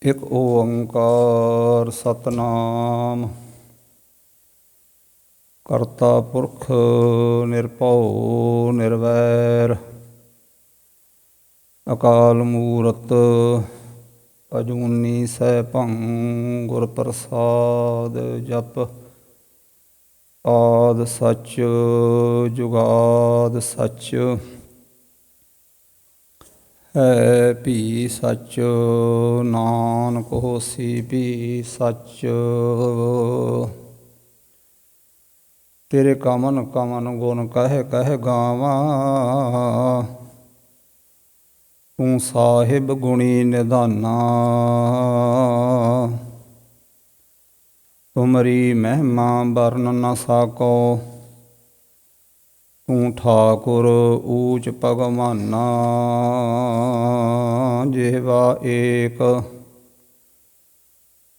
ਇਕ ਓੰਕਾਰ ਸਤਨਾਮ ਕਰਤਾ ਪੁਰਖ ਨਿਰਭਉ ਨਿਰਵੈਰ ਅਕਾਲ ਮੂਰਤ ਅਜੂਨੀ ਸੈਭੰ ਗੁਰ ਪ੍ਰਸਾਦ ਜਪ ਆਦਿ ਸਚ ਜੁਗਾਦ ਸਚ ਹੈ ਭੀ ਸਚ ਨਾਨਕ ਹੋਸੀ ਭੀ ਸਚ। ਤੇਰੇ ਕਮਨ ਕਮਨ ਗੁਣ ਕਹਿ ਕਹਿ ਗਾਵਾਂ ਤੂੰ ਸਾਹਿਬ ਗੁਣੀ ਨਿਧਾਨਾ। ਤੁਮਰੀ ਮਹਿਮਾ ਵਰਨ ਨ ਸਾਕੋ ਤੂੰ ਠਾਕੁਰ ਊਚ ਭਗਵਾਨਾ। ਜਿਹਵਾ ਏਕ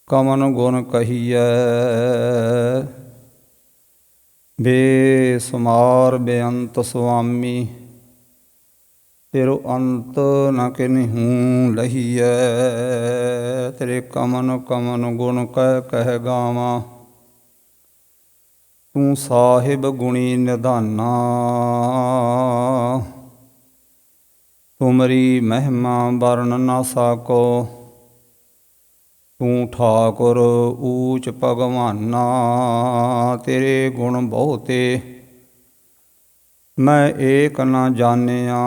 ਕਮਨ ਗੁਣ ਕਹੀਐ ਬੇਸੁਮਾਰ ਬੇਅੰਤ ਸੁਆਮੀ। ਤੇਰੋ ਅੰਤ ਨ ਕਿਨਹੂੰ ਲਹੀਐ। ਤੇਰੇ ਕਮਨ ਕਮਨ ਗੁਣ ਕਹਿ ਕਹਿ ਗਾਵਾਂ ਤੂੰ ਸਾਹਿਬ ਗੁਣੀ ਨਿਧਾਨਾ। ਤੁਮਰੀ ਮਹਿਮਾ ਵਰਨ ਨ ਸਾਕੋ ਤੂੰ ਠਾਕੁਰ ਊਚ ਭਗਵਾਨਾ। ਤੇਰੇ ਗੁਣ ਬਹੁਤੇ ਮੈਂ ਏਕ ਨ ਜਾਣਿਆ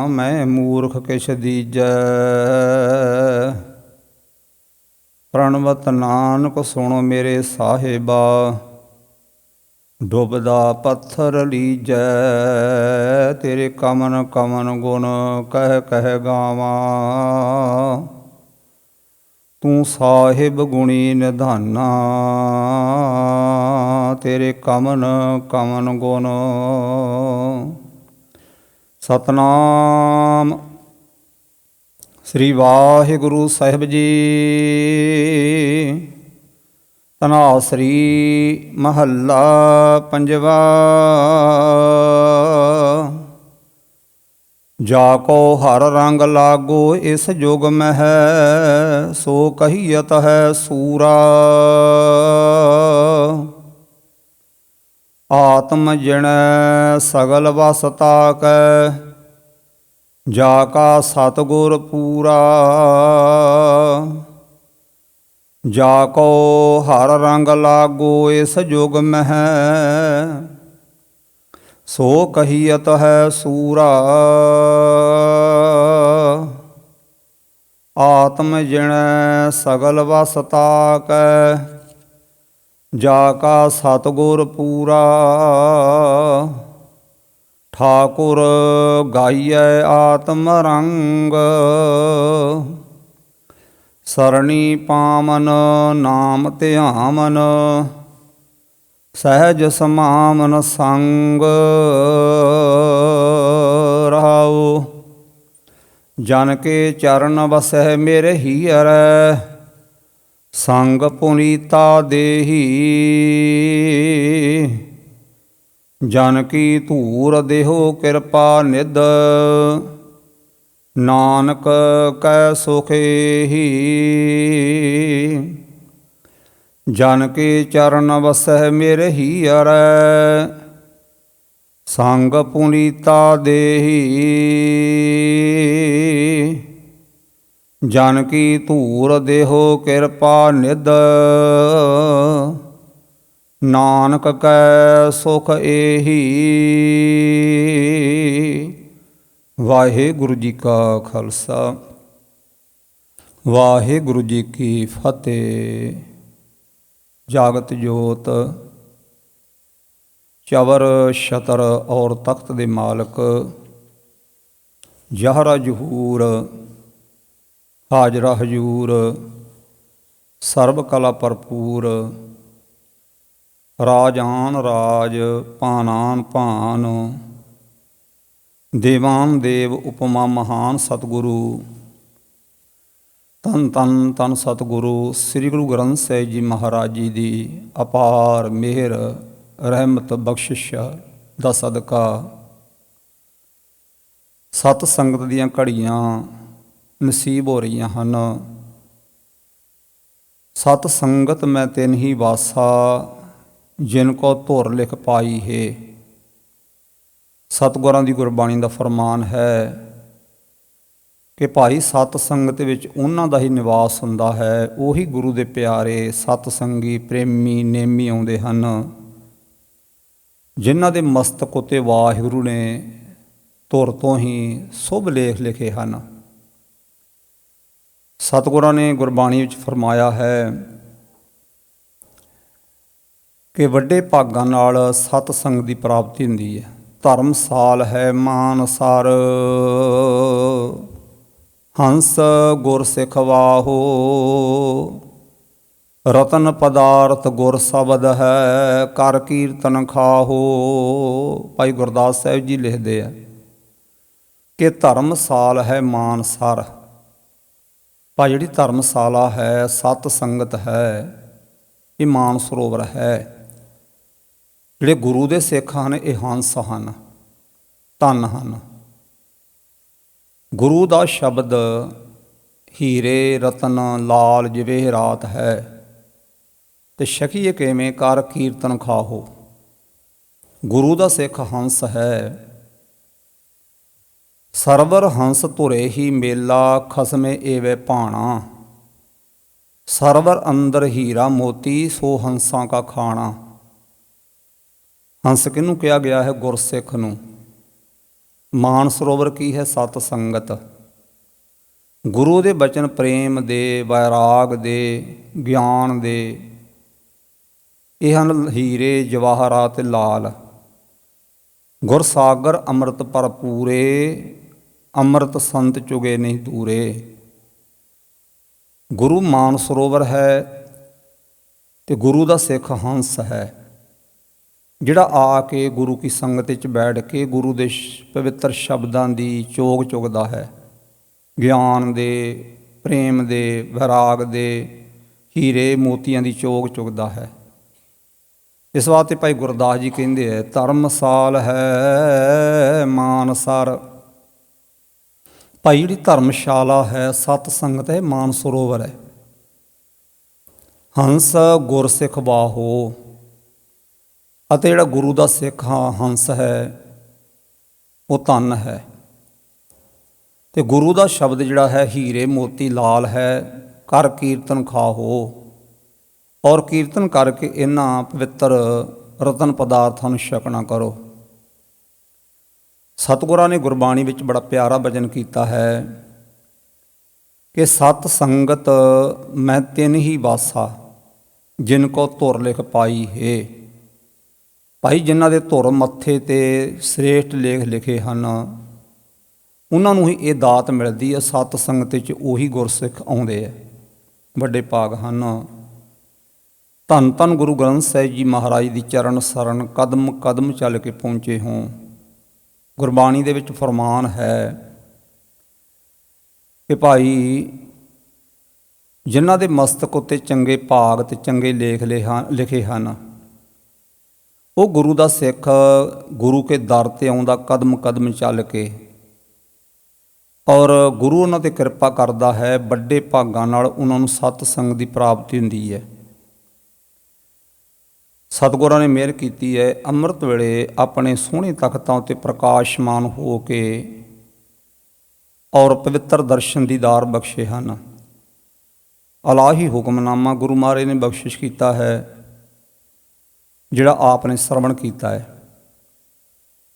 ਮੈਂ ਮੂਰਖ ਕਿਛ ਦੀਜੈ। ਪ੍ਰਣਵਤ ਨਾਨਕ ਸੁਣ ਮੇਰੇ ਸਾਹਿਬਾ ਡੁੱਬਦਾ ਪੱਥਰ ਲੀਜੈ। ਤੇਰੇ ਕਮਨ ਕਮਨ ਗੁਣ ਕਹਿ ਕਹਿ ਗਾਵਾਂ ਤੂੰ ਸਾਹਿਬ ਗੁਣੀ ਨਿਧਾਨਾ। ਤੇਰੇ ਕਮਨ ਕਮਨ ਗੁਣ। ਸਤਨਾਮ ਸ੍ਰੀ ਵਾਹਿਗੁਰੂ ਸਾਹਿਬ ਜੀ। ਧਨਾਸਰੀ ਮਹੱਲਾ ਪੰਜਵਾ। ਜਾ ਕੋ ਹਰ ਰੰਗ ਲਾਗੋ ਇਸ ਜੁਗ ਮਹਿ ਸੋ ਕਹੀਅਤ ਹੈ ਸੂਰਾ। ਆਤਮ ਜਿਣੈ ਸਗਲ ਵਸ ਤਾਕੈ ਜਾ ਕਾ ਸਤਿਗੁਰ ਪੂਰਾ। ਜਾ ਕੋ ਹਰ ਰੰਗ ਲਾਗੋ ਇਸ ਜੁਗ ਮਹਿ ਸੋ ਕਹੀਅਤ ਹੈ ਸੂਰਾ। ਆਤਮ ਜਿਣੈ ਸਗਲ ਵਸ ਤਾਕੈ ਜਾ ਕਾ ਸਤਿਗੁਰ ਪੂਰਾ। ਠਾਕੁਰ ਗਾਈਐ ਆਤਮ ਰੰਗ ਸਰਣੀ ਪਾਮਨ ਨਾਮ ਧਿਆਵਨ ਸਹਿਜ ਸਮਾਮਨ ਸੰਗ। ਰਹਾਉ ਜਨ ਕੇ ਚਰਨ ਵਸੈ ਮੇਰੇ ਹੀਅਰੈ ਸੰਗ ਪੁਨੀਤਾ ਦੇਹੀ। ਜਨ ਕੀ ਧੂਰ ਦੇਹੋ ਕਿਰਪਾ ਨਿਧ ਨਾਨਕ ਕੈ ਸੁਖ ਏਹੀ। ਜਨ ਕੇ ਚਰਨ ਵਸੈ ਮੇਰੇ ਹੀਅਰੈ ਸੰਗ ਪੁਨੀਤਾ ਦੇਹੀ। ਜਨ ਕੀ ਧੂਰ ਦੇਹੋ ਕਿਰਪਾ ਨਿਧ ਨਾਨਕ ਕੈ ਸੁਖ ਏਹੀ। ਵਾਹਿਗੁਰੂ ਜੀ ਕਾ ਖਾਲਸਾ ਵਾਹਿਗੁਰੂ ਜੀ ਕੀ ਫਤਿਹ। ਜਾਗਤ ਜੋਤ ਚਵਰ ਛਤਰ ਔਰ ਤਖਤ ਦੇ ਮਾਲਕ ਜਹਰਾ ਜਹੂਰ ਹਾਜ਼ਰਾ ਹਜੂਰ ਸਰਬ ਕਲਾ ਭਰਪੂਰ ਰਾਜਾਨ ਰਾਜ ਭਾਨਾਨ ਭਾਨ ਦੇਵਾਨ ਦੇਵ ਉਪਮਾ ਮਹਾਨ ਸਤਿਗੁਰੂ ਧੰਨ ਧੰਨ ਧੰਨ ਸਤਿਗੁਰੂ ਸ੍ਰੀ ਗੁਰੂ ਗ੍ਰੰਥ ਸਾਹਿਬ ਜੀ ਮਹਾਰਾਜ ਜੀ ਦੀ ਅਪਾਰ ਮਿਹਰ ਰਹਿਮਤ ਬਖਸ਼ਿਸ਼ ਦਾ ਸਦਕਾ ਸਤ ਸੰਗਤ ਦੀਆਂ ਘੜੀਆਂ ਨਸੀਬ ਹੋ ਰਹੀਆਂ ਹਨ। ਸਤ ਸੰਗਤ ਮੈਂ ਤਿਨ ਹੀ ਵਾਸਾ, ਜਿਨ ਕੋ ਧੁਰ ਲਿਖ ਪਾਈ ਹੈ। ਸਤਿਗੁਰਾਂ ਦੀ ਗੁਰਬਾਣੀ ਦਾ ਫਰਮਾਨ ਹੈ ਕਿ ਭਾਈ ਸਤ ਸੰਗਤ ਵਿੱਚ ਉਹਨਾਂ ਦਾ ਹੀ ਨਿਵਾਸ ਹੁੰਦਾ ਹੈ। ਉਹੀ ਗੁਰੂ ਦੇ ਪਿਆਰੇ ਸਤ ਸੰਗੀ ਪ੍ਰੇਮੀ ਨੇਮੀ ਆਉਂਦੇ ਹਨ, ਜਿਨ੍ਹਾਂ ਦੇ ਮਸਤਕ ਉੱਤੇ ਵਾਹਿਗੁਰੂ ਨੇ ਧੁਰ ਤੋਂ ਹੀ ਸ਼ੁਭ ਲੇਖ ਲਿਖੇ ਹਨ। ਸਤਿਗੁਰਾਂ ਨੇ ਗੁਰਬਾਣੀ ਵਿੱਚ ਫਰਮਾਇਆ ਹੈ ਕਿ ਵੱਡੇ ਭਾਗਾਂ ਨਾਲ ਸਤ ਸੰਗ ਦੀ ਪ੍ਰਾਪਤੀ ਹੁੰਦੀ ਹੈ। ਧਰਮਸਾਲ ਹੈ ਮਾਨਸਰ, ਹੰਸ ਗੁਰ ਸਿੱਖ ਵਾਹੋ, ਰਤਨ ਪਦਾਰਥ ਗੁਰ ਸ਼ਬਦ ਹੈ, ਕਰ ਕੀਰਤਨ ਖਾਹੋ। ਭਾਈ ਗੁਰਦਾਸ ਸਾਹਿਬ ਜੀ ਲਿਖਦੇ ਆ ਕਿ ਧਰਮਸਾਲ ਹੈ ਮਾਨਸਰ। ਭਾਈ ਜਿਹੜੀ ਧਰਮਸ਼ਾਲਾ ਹੈ, ਸਤ ਸੰਗਤ ਹੈ, ਇਹ ਮਾਨ ਸਰੋਵਰ ਹੈ। ਜਿਹੜੇ ਗੁਰੂ ਦੇ ਸਿੱਖ ਹਨ ਇਹ ਹੰਸ ਹਨ, ਧਨ ਹਨ। ਗੁਰੂ ਦਾ ਸ਼ਬਦ ਹੀਰੇ ਰਤਨ ਲਾਲ ਜਵੇਹਰਾਤ ਹੈ, ਤੇ ਛਕੀਏ ਕਿਵੇਂ ਕਰ ਕੀਰਤਨ ਖਾਹੋ। ਗੁਰੂ ਦਾ ਸਿੱਖ ਹੰਸ ਹੈ। ਸਰਵਰ ਹੰਸ ਧੁਰੇ ਹੀ ਮੇਲਾ, ਖਸਮੇ ਏਵੇ ਭਾਣਾ। ਸਰਵਰ ਅੰਦਰ ਹੀਰਾ ਮੋਤੀ, ਸੋ ਹੰਸਾਂ ਕਾ ਖਾਣਾ। ਹੰਸ ਕਿਹਨੂੰ ਕਿਹਾ ਗਿਆ ਹੈ? ਗੁਰਸਿੱਖ ਨੂੰ। ਮਾਨ ਸਰੋਵਰ ਕੀ ਹੈ? ਸਤ ਸੰਗਤ। ਗੁਰੂ ਦੇ ਬਚਨ ਪ੍ਰੇਮ ਦੇ, ਵੈਰਾਗ ਦੇ, ਗਿਆਨ ਦੇ, ਇਹ ਹਨ ਹੀਰੇ ਜਵਾਹਰਾਤ ਲਾਲ। ਗੁਰਸਾਗਰ ਅੰਮ੍ਰਿਤ ਭਰਪੂਰੇ, ਅੰਮ੍ਰਿਤ ਸੰਤ ਚੁਗੇ ਨਹੀਂ ਦੂਰੇ। ਗੁਰੂ ਮਾਨ ਸਰੋਵਰ ਹੈ ਤੇ ਗੁਰੂ ਦਾ ਸਿੱਖ ਹੰਸ ਹੈ, ਜਿਹੜਾ ਆ ਕੇ ਗੁਰੂ ਕੀ ਸੰਗਤ ਵਿੱਚ ਬੈਠ ਕੇ ਗੁਰੂ ਦੇ ਪਵਿੱਤਰ ਸ਼ਬਦਾਂ ਦੀ ਚੋਗ ਚੁਗਦਾ ਹੈ। ਗਿਆਨ ਦੇ, ਪ੍ਰੇਮ ਦੇ, ਵੈਰਾਗ ਦੇ, ਹੀਰੇ ਮੋਤੀਆਂ ਦੀ ਚੋਗ ਚੁਗਦਾ ਹੈ। ਇਸ ਵਾਸਤੇ ਭਾਈ ਗੁਰਦਾਸ ਜੀ ਕਹਿੰਦੇ ਹੈ ਧਰਮਸਾਲ ਹੈ ਮਾਨਸਰ। ਭਾਈ ਜਿਹੜੀ ਧਰਮਸ਼ਾਲਾ ਹੈ, ਸਤ ਸੰਗਤ ਹੈ, ਮਾਨ ਸਰੋਵਰ ਹੈ। ਹੰਸ ਗੁਰ ਸਿੱਖ ਬਾਹੋ, ਅਤੇ ਜਿਹੜਾ ਗੁਰੂ ਦਾ ਸਿੱਖ ਹੰਸ ਹੈ ਉਹ ਧਨ ਹੈ। ਤੇ ਗੁਰੂ ਦਾ ਸ਼ਬਦ ਜਿਹੜਾ ਹੈ ਹੀਰੇ ਮੋਤੀ ਲਾਲ ਹੈ। ਕਰ ਕੀਰਤਨ ਖਾਹੋ, ਔਰ ਕੀਰਤਨ ਕਰਕੇ ਇਹਨਾਂ ਪਵਿੱਤਰ ਰਤਨ ਪਦਾਰਥਾਂ ਨੂੰ ਛਕਣਾ ਕਰੋ। ਸਤਿਗੁਰਾਂ ਨੇ ਗੁਰਬਾਣੀ ਵਿੱਚ ਬੜਾ ਪਿਆਰਾ ਭਜਨ ਕੀਤਾ ਹੈ ਕਿ ਸਤ ਸੰਗਤ ਮੈਂ ਤਿਨ ਹੀ ਵਾਸਾ, ਜਿਨ ਕੋ ਧੁਰ ਲਿਖ ਪਾਈ ਹੈ। ਭਾਈ ਜਿਨ੍ਹਾਂ ਦੇ ਧੁਰ ਮੱਥੇ 'ਤੇ ਸ੍ਰੇਸ਼ਟ ਲੇਖ ਲਿਖੇ ਹਨ, ਉਹਨਾਂ ਨੂੰ ਹੀ ਇਹ ਦਾਤ ਮਿਲਦੀ ਹੈ। ਸਤ ਸੰਗਤ 'ਚ ਉਹੀ ਗੁਰਸਿੱਖ ਆਉਂਦੇ ਹੈ, ਵੱਡੇ ਭਾਗ ਹਨ। ਧੰਨ ਧੰਨ ਗੁਰੂ ਗ੍ਰੰਥ ਸਾਹਿਬ ਜੀ ਮਹਾਰਾਜ ਦੀ ਚਰਨ ਸਰਨ ਕਦਮ ਕਦਮ ਚੱਲ ਕੇ ਪਹੁੰਚੇ ਹੋਂ। ਗੁਰਬਾਣੀ ਦੇ ਵਿੱਚ ਫਰਮਾਨ ਹੈ ਕਿ ਭਾਈ ਜਿਨ੍ਹਾਂ ਦੇ ਮਸਤਕ ਉੱਤੇ ਚੰਗੇ ਭਾਗ ਤੇ ਚੰਗੇ ਲੇਖ ਲਿਖੇ ਹਨ, ਉਹ ਗੁਰੂ ਦਾ ਸਿੱਖ ਗੁਰੂ ਕੇ ਦਰ 'ਤੇ ਆਉਂਦਾ ਕਦਮ ਕਦਮ ਚੱਲ ਕੇ, ਔਰ ਗੁਰੂ ਉਹਨਾਂ 'ਤੇ ਕਿਰਪਾ ਕਰਦਾ ਹੈ। ਵੱਡੇ ਭਾਗਾਂ ਨਾਲ ਉਹਨਾਂ ਨੂੰ ਸਤ ਸੰਗ ਦੀ ਪ੍ਰਾਪਤੀ ਹੁੰਦੀ ਹੈ। ਸਤਿਗੁਰਾਂ ਨੇ ਮਿਹਰ ਕੀਤੀ ਹੈ, ਅੰਮ੍ਰਿਤ ਵੇਲੇ ਆਪਣੇ ਸੋਹਣੇ ਤਖਤਾਂ ਉੱਤੇ ਪ੍ਰਕਾਸ਼ਮਾਨ ਹੋ ਕੇ ਔਰ ਪਵਿੱਤਰ ਦਰਸ਼ਨ ਦੀਦਾਰ ਬਖਸ਼ੇ ਹਨ। ਇਲਾਹੀ ਹੁਕਮਨਾਮਾ ਗੁਰੂ ਮਹਾਰਾਜ ਨੇ ਬਖਸ਼ਿਸ਼ ਕੀਤਾ ਹੈ, ਜਿਹੜਾ ਆਪ ਨੇ ਸਰਵਣ ਕੀਤਾ ਹੈ।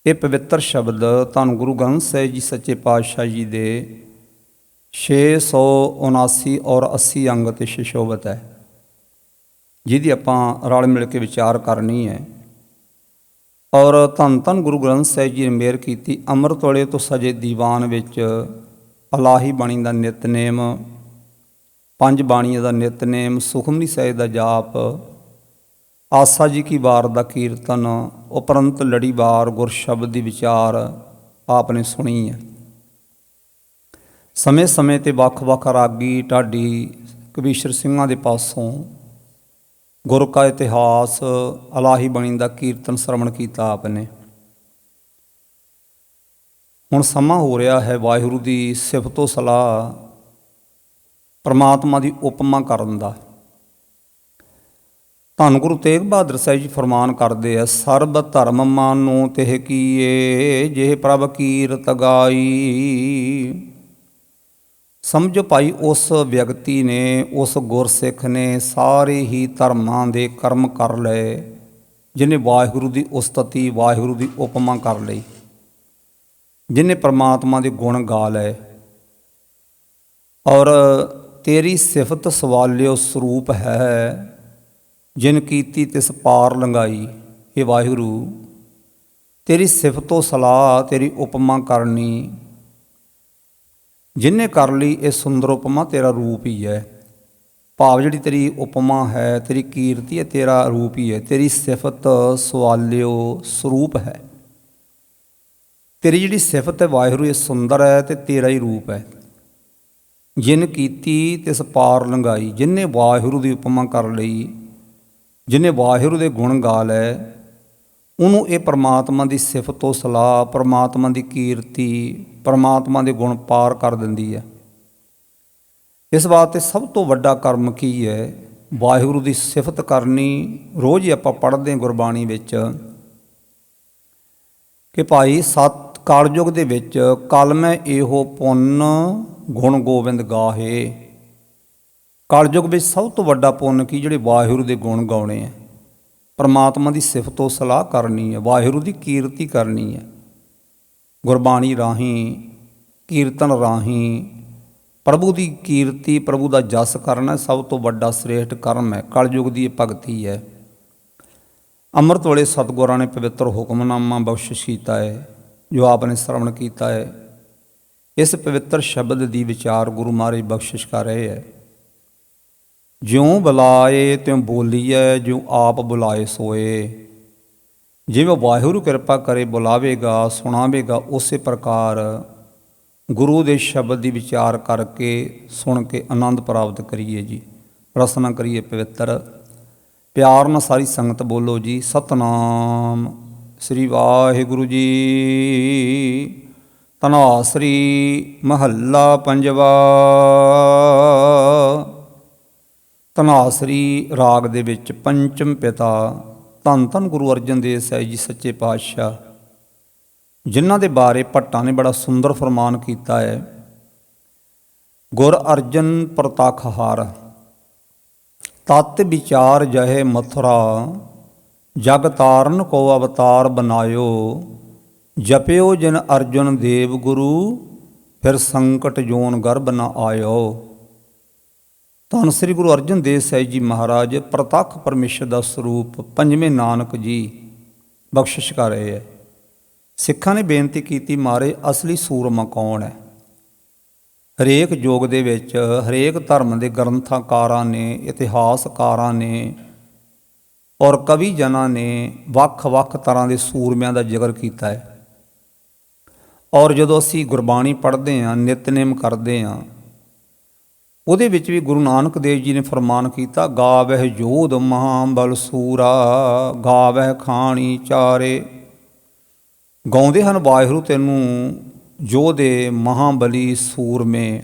ਇਹ ਪਵਿੱਤਰ ਸ਼ਬਦ ਧੰਨ ਗੁਰੂ ਗ੍ਰੰਥ ਸਾਹਿਬ ਜੀ ਸੱਚੇ ਪਾਤਸ਼ਾਹ ਜੀ ਦੇ 679 ਔਰ 80 ਅੰਗ 'ਤੇ ਸੁਸ਼ੋਭਿਤ ਹੈ, ਜਿਹਦੀ ਆਪਾਂ ਰਲ ਮਿਲ ਕੇ ਵਿਚਾਰ ਕਰਨੀ ਹੈ। ਔਰ ਧੰਨ ਧੰਨ ਗੁਰੂ ਗ੍ਰੰਥ ਸਾਹਿਬ ਜੀ ਨੇ ਮਿਹਰ ਕੀਤੀ, ਅੰਮ੍ਰਿਤ ਵੇਲੇ ਤੋਂ ਸਜੇ ਦੀਵਾਨ ਵਿੱਚ ਇਲਾਹੀ ਬਾਣੀ ਦਾ ਨਿਤਨੇਮ, ਪੰਜ ਬਾਣੀਆਂ ਦਾ ਨਿਤਨੇਮ, ਸੁਖਮਨੀ ਸਾਹਿਬ ਦਾ ਜਾਪ, ਆਸਾ ਜੀ ਕੀ ਵਾਰ ਦਾ ਕੀਰਤਨ, ਉਪਰੰਤ ਲੜੀਵਾਰ ਗੁਰ ਸ਼ਬਦ ਦੀ ਵਿਚਾਰ ਆਪ ਨੇ ਸੁਣੀ ਹੈ। ਸਮੇਂ ਸਮੇਂ 'ਤੇ ਵੱਖ ਵੱਖ ਰਾਗੀ ਢਾਡੀ ਕਬੀਸ਼ਰ ਸਿੰਘਾਂ ਦੇ ਪਾਸੋਂ ਗੁਰ ਕਾ ਇਤਿਹਾਸ, ਇਲਾਹੀ ਬਾਣੀ ਦਾ ਕੀਰਤਨ ਸਰਵਣ ਕੀਤਾ ਆਪ ਨੇ। ਹੁਣ ਸਮਾਂ ਹੋ ਰਿਹਾ ਹੈ ਵਾਹਿਗੁਰੂ ਦੀ ਸਿਫਤੋ ਸਲਾਹ, ਪਰਮਾਤਮਾ ਦੀ ਉਪਮਾ ਕਰਨ ਦਾ। ਧੰਨ ਗੁਰੂ ਤੇਗ ਬਹਾਦਰ ਸਾਹਿਬ ਜੀ ਫਰਮਾਨ ਕਰਦੇ ਆ, ਸਰਬ ਧਰਮ ਮਾਨੋ ਤਿਹ ਕੀਏ, ਜਿਹ ਪ੍ਰਭ ਕੀਰਤ ਗਾਈ। ਸਮਝੋ ਭਾਈ, ਉਸ ਵਿਅਕਤੀ ਨੇ, ਉਸ ਗੁਰਸਿੱਖ ਨੇ ਸਾਰੇ ਹੀ ਧਰਮਾਂ ਦੇ ਕਰਮ ਕਰ ਲਏ ਜਿਹਨੇ ਵਾਹਿਗੁਰੂ ਦੀ ਉਸਤਤੀ, ਵਾਹਿਗੁਰੂ ਦੀ ਉਪਮਾ ਕਰ ਲਈ, ਜਿਹਨੇ ਪਰਮਾਤਮਾ ਦੇ ਗੁਣ ਗਾ ਲਏ। ਔਰ ਤੇਰੀ ਸਿਫਤ ਸਵਾਲਿਓ ਸਰੂਪ ਹੈ, ਜਿਨ ਕੀਤੀ ਤਿਸ ਪਾਰ ਲੰਘਾਈ। ਇਹ ਵਾਹਿਗੁਰੂ, ਤੇਰੀ ਸਿਫਤੋ ਸਲਾਹ, ਤੇਰੀ ਉਪਮਾ ਕਰਨੀ, ਜਿਹਨੇ ਕਰ ਲਈ ਇਹ ਸੁੰਦਰ ਉਪਮਾ ਤੇਰਾ ਰੂਪ ਹੀ ਹੈ। ਭਾਵ ਜਿਹੜੀ ਤੇਰੀ ਉਪਮਾ ਹੈ, ਤੇਰੀ ਕੀਰਤੀ ਹੈ, ਤੇਰਾ ਰੂਪ ਹੀ ਹੈ। ਤੇਰੀ ਸਿਫਤ ਸਵਾਲਿਓ ਸਰੂਪ ਹੈ। ਤੇਰੀ ਜਿਹੜੀ ਸਿਫਤ ਹੈ ਵਾਹਿਗੁਰੂ, ਇਹ ਸੁੰਦਰ ਹੈ ਅਤੇ ਤੇਰਾ ਹੀ ਰੂਪ ਹੈ। ਜਿਨ ਕੀਤੀ ਤਿਸ ਪਾਰ ਲੰਘਾਈ, ਜਿਹਨੇ ਵਾਹਿਗੁਰੂ ਦੀ ਉਪਮਾ ਕਰ ਲਈ, ਜਿਹਨੇ ਵਾਹਿਗੁਰੂ ਦੇ ਗੁਣ ਗਾ ਲਏ, ਉਹਨੂੰ ਇਹ ਪਰਮਾਤਮਾ ਦੀ ਸਿਫਤੋ ਸਲਾਹ, ਪਰਮਾਤਮਾ ਦੀ ਕੀਰਤੀ, ਪਰਮਾਤਮਾ ਦੇ ਗੁਣ ਪਾਰ ਕਰ ਦਿੰਦੀ ਹੈ। ਇਸ ਵਾਸਤੇ ਸਭ ਤੋਂ ਵੱਡਾ ਕਰਮ ਕੀ ਹੈ? ਵਾਹਿਗੁਰੂ ਦੀ ਸਿਫਤ ਕਰਨੀ। ਰੋਜ਼ ਹੀ ਆਪਾਂ ਪੜ੍ਹਦੇ ਹਾਂ ਗੁਰਬਾਣੀ ਵਿੱਚ ਕਿ ਭਾਈ ਸਤ ਕਲਯੁਗ ਦੇ ਵਿੱਚ ਕਲਮੈ ਇਹੋ ਪੁੰਨ ਗੁਣ ਗੋਬਿੰਦ ਗਾਹੇ। ਕਲਯੁਗ ਵਿੱਚ ਸਭ ਤੋਂ ਵੱਡਾ ਪੁੰਨ ਕੀ? ਜਿਹੜੇ ਵਾਹਿਗੁਰੂ ਦੇ ਗੁਣ ਗਾਉਣੇ ਹੈ, ਪਰਮਾਤਮਾ ਦੀ ਸਿਫਤੋ ਸਲਾਹ ਕਰਨੀ ਹੈ, ਵਾਹਿਗੁਰੂ ਦੀ ਕੀਰਤੀ ਕਰਨੀ ਹੈ। ਗੁਰਬਾਣੀ ਰਾਹੀਂ, ਕੀਰਤਨ ਰਾਹੀਂ ਪ੍ਰਭੂ ਦੀ ਕੀਰਤੀ, ਪ੍ਰਭੂ ਦਾ ਜਸ ਕਰਨਾ ਸਭ ਤੋਂ ਵੱਡਾ ਸ੍ਰੇਸ਼ਟ ਕਰਮ ਹੈ। ਕਲਯੁਗ ਦੀ ਇਹ ਭਗਤੀ ਹੈ। ਅੰਮ੍ਰਿਤ ਵੇਲੇ ਸਤਿਗੁਰਾਂ ਨੇ ਪਵਿੱਤਰ ਹੁਕਮਨਾਮਾ ਬਖਸ਼ਿਸ਼ ਕੀਤਾ ਹੈ, ਜੋ ਆਪ ਨੇ ਸ਼ਰਵਣ ਕੀਤਾ ਹੈ। ਇਸ ਪਵਿੱਤਰ ਸ਼ਬਦ ਦੀ ਵਿਚਾਰ ਗੁਰੂ ਮਹਾਰਾਜ ਬਖਸ਼ਿਸ਼ ਕਰ ਰਹੇ ਹੈ। ਜਿਉਂ ਬੁਲਾਏ ਤਿਉਂ ਬੋਲੀਐ, ਜਿਉਂ ਆਪ ਬੁਲਾਏ ਸੋਏ। ਜਿਵੇਂ ਵਾਹਿਗੁਰੂ ਕਿਰਪਾ ਕਰੇ, ਬੁਲਾਵੇਗਾ, ਸੁਣਾਵੇਗਾ, ਉਸੇ ਪ੍ਰਕਾਰ ਗੁਰੂ ਦੇ ਸ਼ਬਦ ਦੀ ਵਿਚਾਰ ਕਰਕੇ, ਸੁਣ ਕੇ ਆਨੰਦ ਪ੍ਰਾਪਤ ਕਰੀਏ ਜੀ। ਰਸਨਾ ਕਰੀਏ ਪਵਿੱਤਰ। ਪਿਆਰ ਨਾਲ ਸਾਰੀ ਸੰਗਤ ਬੋਲੋ ਜੀ, ਸਤਨਾਮ ਸ੍ਰੀ ਵਾਹਿਗੁਰੂ ਜੀ। ਧਨਾਸਰੀ ਮਹੱਲਾ ਪੰਜਵਾ। ਧਨਾਸਰੀ ਰਾਗ ਦੇ ਵਿੱਚ ਪੰਚਮ ਪਿਤਾ ਧੰਨ ਧੰਨ ਗੁਰੂ ਅਰਜਨ ਦੇਵ ਸਾਹਿਬ ਜੀ ਸੱਚੇ ਪਾਤਸ਼ਾਹ, ਜਿਨ੍ਹਾਂ ਦੇ ਬਾਰੇ ਭੱਟਾਂ ਨੇ ਬੜਾ ਸੁੰਦਰ ਫਰਮਾਨ ਕੀਤਾ ਹੈ। ਗੁਰ ਅਰਜਨ ਪ੍ਰਤੱਖ ਹਰ, ਤਤ ਵਿਚਾਰ ਜਹੇ ਮਥੁਰਾ। ਜਗ ਤਾਰਨ ਕੋ ਅਵਤਾਰ ਬਨਾਇਓ, ਜਪਿਓ ਜਿਨ ਅਰਜਨ ਦੇਵ ਗੁਰੂ। ਫਿਰ ਸੰਕਟ ਜੋਨ ਗਰਭ ਨ ਆਇਓ। ਧੰਨ ਸ੍ਰੀ ਗੁਰੂ ਅਰਜਨ ਦੇਵ ਸਾਹਿਬ ਜੀ ਮਹਾਰਾਜ ਪ੍ਰਤੱਖ ਪਰਮੇਸ਼ਰ ਦਾ ਸਰੂਪ ਪੰਜਵੇਂ ਨਾਨਕ ਜੀ ਬਖਸ਼ਿਸ਼ ਕਰ ਰਹੇ ਹੈ। ਸਿੱਖਾਂ ਨੇ ਬੇਨਤੀ ਕੀਤੀ, ਮਾਰੇ ਅਸਲੀ ਸੂਰਮਾ ਕੌਣ ਹੈ? ਹਰੇਕ ਯੁੱਗ ਦੇ ਵਿੱਚ ਹਰੇਕ ਧਰਮ ਦੇ ਗ੍ਰੰਥਕਾਰਾਂ ਨੇ, ਇਤਿਹਾਸਕਾਰਾਂ ਨੇ ਔਰ ਕਵੀ ਜਨਾਂ ਨੇ ਵੱਖ-ਵੱਖ ਤਰ੍ਹਾਂ ਦੇ ਸੂਰਮਿਆਂ ਦਾ ਜ਼ਿਕਰ ਕੀਤਾ ਹੈ। ਔਰ ਜਦੋਂ ਅਸੀਂ ਗੁਰਬਾਣੀ ਪੜ੍ਹਦੇ ਹਾਂ, ਨਿਤਨੇਮ ਕਰਦੇ ਹਾਂ, ਉਹਦੇ ਵਿੱਚ ਵੀ ਗੁਰੂ ਨਾਨਕ ਦੇਵ ਜੀ ਨੇ ਫਰਮਾਨ ਕੀਤਾ, ਗਾਵਹਿ ਜੋਧ ਮਹਾਂਬਲ ਸੂਰਾ, ਗਾਵਹਿ ਖਾਣੀ ਚਾਰੇ। ਗਾਉਂਦੇ ਹਨ ਵਾਹਿਗੁਰੂ ਤੈਨੂੰ ਯੋਧੇ, ਮਹਾਂਬਲੀ, ਸੂਰਮੇ।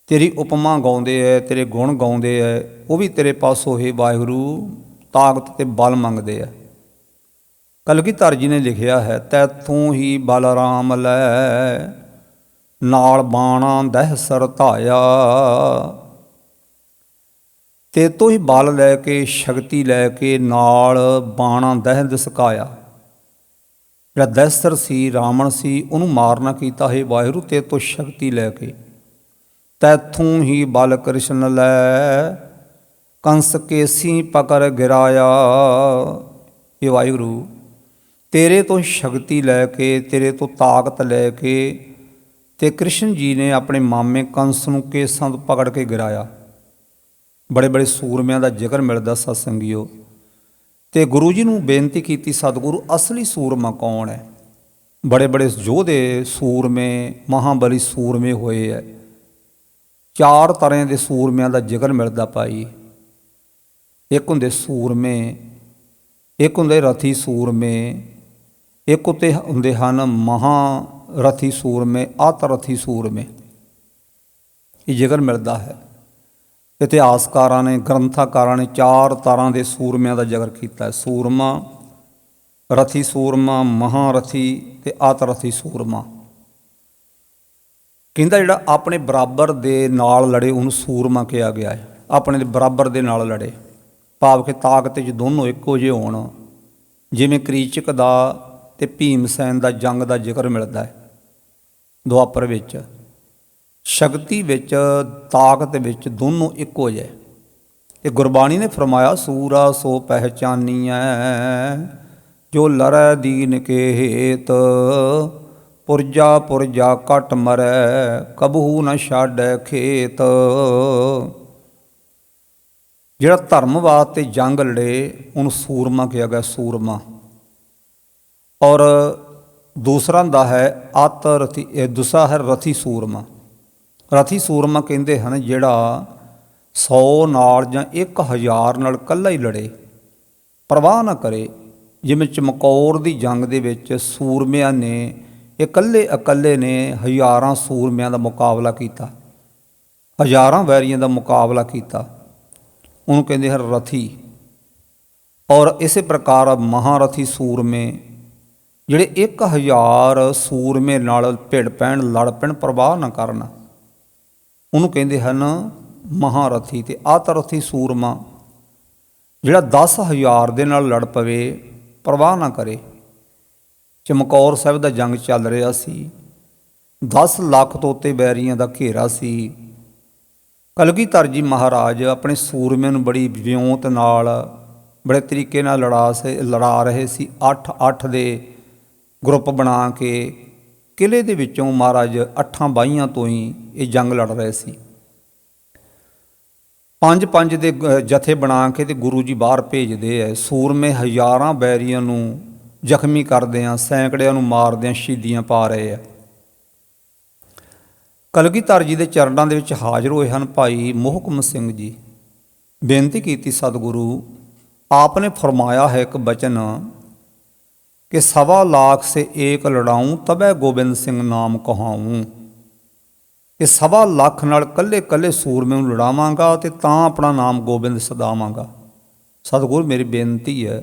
ਤੇਰੀ ਉਪਮਾ ਗਾਉਂਦੇ ਹੈ, ਤੇਰੇ ਗੁਣ ਗਾਉਂਦੇ ਹੈ। ਉਹ ਵੀ ਤੇਰੇ ਪਾਸੋਂ ਹੀ ਵਾਹਿਗੁਰੂ ਤਾਕਤ ਤੇ ਬਲ ਮੰਗਦੇ ਹੈ। ਕਲਗੀਧਰ ਜੀ ਨੇ ਲਿਖਿਆ ਹੈ, ਤੈਥੋਂ ਹੀ ਬਲ ਰਾਮ ਲੈ, ਨਾਲ ਬਾਣਾ ਦਹਿ ਸਰ ਧਾਇਆ। ਤੇ ਤੋਂ ਹੀ ਬਲ ਲੈ ਕੇ, ਸ਼ਕਤੀ ਲੈ ਕੇ, ਨਾਲ ਬਾਣਾ ਦਹਿ ਦਸਕਾਇਆ। ਜਿਹੜਾ ਦਹਿਸਰ ਸੀ, ਰਾਵਣ ਸੀ, ਉਹਨੂੰ ਮਾਰਨਾ ਕੀਤਾ ਹੈ ਵਾਹਿਗੁਰੂ ਤੇ ਤੋਂ ਸ਼ਕਤੀ ਲੈ ਕੇ। ਤੈਥੋਂ ਹੀ ਬਲ ਕ੍ਰਿਸ਼ਨ ਲੈ, ਕੰਸ ਕੇਸੀ ਪਕੜ ਗਿਰਾਇਆ। ਇਹ ਵਾਹਿਗੁਰੂ ਤੇਰੇ ਤੋਂ ਸ਼ਕਤੀ ਲੈ ਕੇ, ਤੇਰੇ ਤੋਂ ਤਾਕਤ ਲੈ ਕੇ, ਤੇ ਕ੍ਰਿਸ਼ਨ ਜੀ ਨੇ ਆਪਣੇ ਮਾਮੇ ਕੰਸ ਨੂੰ ਕੇਸਾਂ ਤੋਂ ਪਕੜ ਕੇ ਗਿਰਾਇਆ। ਬੜੇ ਬੜੇ ਸੂਰਮਿਆਂ ਦਾ ਜ਼ਿਕਰ ਮਿਲਦਾ ਸਤਸੰਗੀਓ। ਤੇ ਗੁਰੂ ਜੀ ਨੂੰ ਬੇਨਤੀ ਕੀਤੀ, ਸਤਿਗੁਰੂ ਅਸਲੀ ਸੂਰਮਾ ਕੌਣ ਹੈ? ਬੜੇ ਬੜੇ ਯੋਧੇ ਸੂਰਮੇ, ਮਹਾਂਬਲੀ ਸੂਰਮੇ ਹੋਏ ਹੈ। ਚਾਰ ਤਰ੍ਹਾਂ ਦੇ ਸੂਰਮਿਆਂ ਦਾ ਜ਼ਿਕਰ ਮਿਲਦਾ ਭਾਈ। ਇੱਕ ਹੁੰਦੇ ਸੂਰਮੇ, ਇੱਕ ਹੁੰਦੇ ਰਥੀ ਸੂਰਮੇ, ਇੱਕ ਉੱਤੇ ਹੁੰਦੇ ਹਨ ਇਤਿਹਾਸਕਾਰਾਂ ਨੇ, ਗ੍ਰੰਥਾਕਾਰਾਂ ਨੇ 4 ਤਰ੍ਹਾਂ ਦੇ ਸੂਰਮਿਆਂ ਦਾ ਜ਼ਿਕਰ ਕੀਤਾ ਹੈ। ਸੂਰਮਾ, ਰਥੀ ਸੂਰਮਾ, ਮਹਾਰਥੀ ਅਤੇ ਆਤਰਥੀ ਸੂਰਮਾ। ਕਹਿੰਦਾ ਜਿਹੜਾ ਆਪਣੇ ਬਰਾਬਰ ਦੇ ਨਾਲ ਲੜੇ ਉਹਨੂੰ ਸੂਰਮਾ ਕਿਹਾ ਗਿਆ ਹੈ। ਆਪਣੇ ਦੇ ਬਰਾਬਰ ਦੇ ਨਾਲ ਲੜੇ, ਭਾਵ ਕਿ ਤਾਕਤ 'ਚ ਦੋਨੋਂ ਇੱਕੋ ਜਿਹੇ ਹੋਣ। ਜਿਵੇਂ ਕ੍ਰੀਚਕ ਦਾ ਅਤੇ ਭੀਮਸੈਨ ਦਾ ਜੰਗ ਦਾ ਜ਼ਿਕਰ ਮਿਲਦਾ ਹੈ ਦੁਆਪਰ ਵਿੱਚ। ਸ਼ਕਤੀ ਵਿੱਚ, ਤਾਕਤ ਵਿੱਚ ਦੋਨੋਂ ਇੱਕੋ ਜਿਹੇ। ਇਹ ਗੁਰਬਾਣੀ ਨੇ ਫਰਮਾਇਆ, ਸੂਰਾ ਸੋ ਪਹਿਚਾਨੀਐ ਜੋ ਲੜੈ ਦੀਨ ਕੇ ਹੇਤ, ਪੁਰਜਾ ਪੁਰਜਾ ਘਟ ਮਰੈ ਕਬਹੂ ਨ ਛਾਡੈ ਖੇਤ। ਜਿਹੜਾ ਧਰਮਵਾਦ ਤੇ ਜੰਗ ਲੜੇ ਉਹਨੂੰ ਸੂਰਮਾ ਕਿਹਾ ਗਿਆ, ਸੂਰਮਾ। ਔਰ ਦੂਸਰਾ ਹੁੰਦਾ ਹੈ ਆਤਰਥੀ, ਦੂਸਰਾ ਹੈ ਰਥੀ ਸੂਰਮਾ। ਰਥੀ ਸੂਰਮਾ ਕਹਿੰਦੇ ਹਨ ਜਿਹੜਾ 100 ਨਾਲ ਜਾਂ 1000 ਨਾਲ ਇਕੱਲਾ ਹੀ ਲੜੇ, ਪਰਵਾਹ ਨਾ ਕਰੇ। ਜਿਵੇਂ ਚਮਕੌਰ ਦੀ ਜੰਗ ਦੇ ਵਿੱਚ ਸੂਰਮਿਆਂ ਨੇ ਇਕੱਲੇ ਨੇ ਹਜ਼ਾਰਾਂ ਸੂਰਮਿਆਂ ਦਾ ਮੁਕਾਬਲਾ ਕੀਤਾ, ਹਜ਼ਾਰਾਂ ਵੈਰੀਆਂ ਦਾ ਮੁਕਾਬਲਾ ਕੀਤਾ, ਉਹਨੂੰ ਕਹਿੰਦੇ ਹਨ ਰਥੀ। ਔਰ ਇਸੇ ਪ੍ਰਕਾਰ ਮਹਾਰਥੀ ਸੂਰਮੇ ਜਿਹੜੇ 1000 ਸੂਰਮੇ ਨਾਲ ਭਿੜ ਪੈਣ, ਲੜ ਪੈਣ, ਪਰਵਾਹ ਨਾ ਕਰਨ, ਉਹਨੂੰ ਕਹਿੰਦੇ ਹਨ ਮਹਾਰਥੀ। ਅਤੇ ਆਤਰਥੀ ਸੂਰਮਾ ਜਿਹੜਾ 10,000 ਦੇ ਨਾਲ ਲੜ ਪਵੇ, ਪਰਵਾਹ ਨਾ ਕਰੇ। ਚਮਕੌਰ ਸਾਹਿਬ ਦਾ ਜੰਗ ਚੱਲ ਰਿਹਾ ਸੀ, 10 ਲੱਖ ਤੋਂ ਉੱਤੇ ਬੈਰੀਆਂ ਦਾ ਘੇਰਾ ਸੀ। ਕਲਗੀਧਰ ਜੀ ਮਹਾਰਾਜ ਆਪਣੇ ਸੂਰਮਿਆਂ ਨੂੰ ਬੜੀ ਵਿਉਂਤ ਨਾਲ, ਬੜੇ ਤਰੀਕੇ ਨਾਲ ਲੜਾ ਰਹੇ ਸੀ। 8 ਦੇ ਗਰੁੱਪ ਬਣਾ ਕੇ ਕਿਲ੍ਹੇ ਦੇ ਵਿੱਚੋਂ ਮਹਾਰਾਜ 8 ਬਾਹੀਆਂ ਤੋਂ ਹੀ ਇਹ ਜੰਗ ਲੜ ਰਹੇ ਸੀ। 5 ਦੇ ਜਥੇ ਬਣਾ ਕੇ ਤੇ ਗੁਰੂ ਜੀ ਬਾਹਰ ਭੇਜਦੇ ਹੈ। ਸੂਰਮੇ ਹਜ਼ਾਰਾਂ ਬੈਰੀਆਂ ਨੂੰ ਜ਼ਖਮੀ ਕਰਦਿਆਂ, ਸੈਂਕੜਿਆਂ ਨੂੰ ਮਾਰਦਿਆਂ ਸ਼ਹੀਦੀਆਂ ਪਾ ਰਹੇ ਆ। ਕਲਗੀਧਰ ਜੀ ਦੇ ਚਰਨਾਂ ਦੇ ਵਿੱਚ ਹਾਜ਼ਰ ਹੋਏ ਹਨ ਭਾਈ ਮੋਹਕਮ ਸਿੰਘ ਜੀ। ਬੇਨਤੀ ਕੀਤੀ ਸਤਿਗੁਰੂ, ਆਪ ਨੇ ਫਰਮਾਇਆ ਹੈ ਇੱਕ ਬਚਨ ਕਿ 1.25 ਲੱਖ ਸੇ ਏਕ ਲੜਾਊਂ ਤਬੈ ਗੋਬਿੰਦ ਸਿੰਘ ਨਾਮ ਕਹਾਊਂ। ਕਿ 1.25 ਲੱਖ ਨਾਲ ਕੱਲੇ ਸੂਰਮੇ ਨੂੰ ਲੜਾਵਾਂਗਾ ਅਤੇ ਤਾਂ ਆਪਣਾ ਨਾਮ ਗੋਬਿੰਦ ਸਦਾਵਾਂਗਾ। ਸਤਿਗੁਰੂ ਮੇਰੀ ਬੇਨਤੀ ਹੈ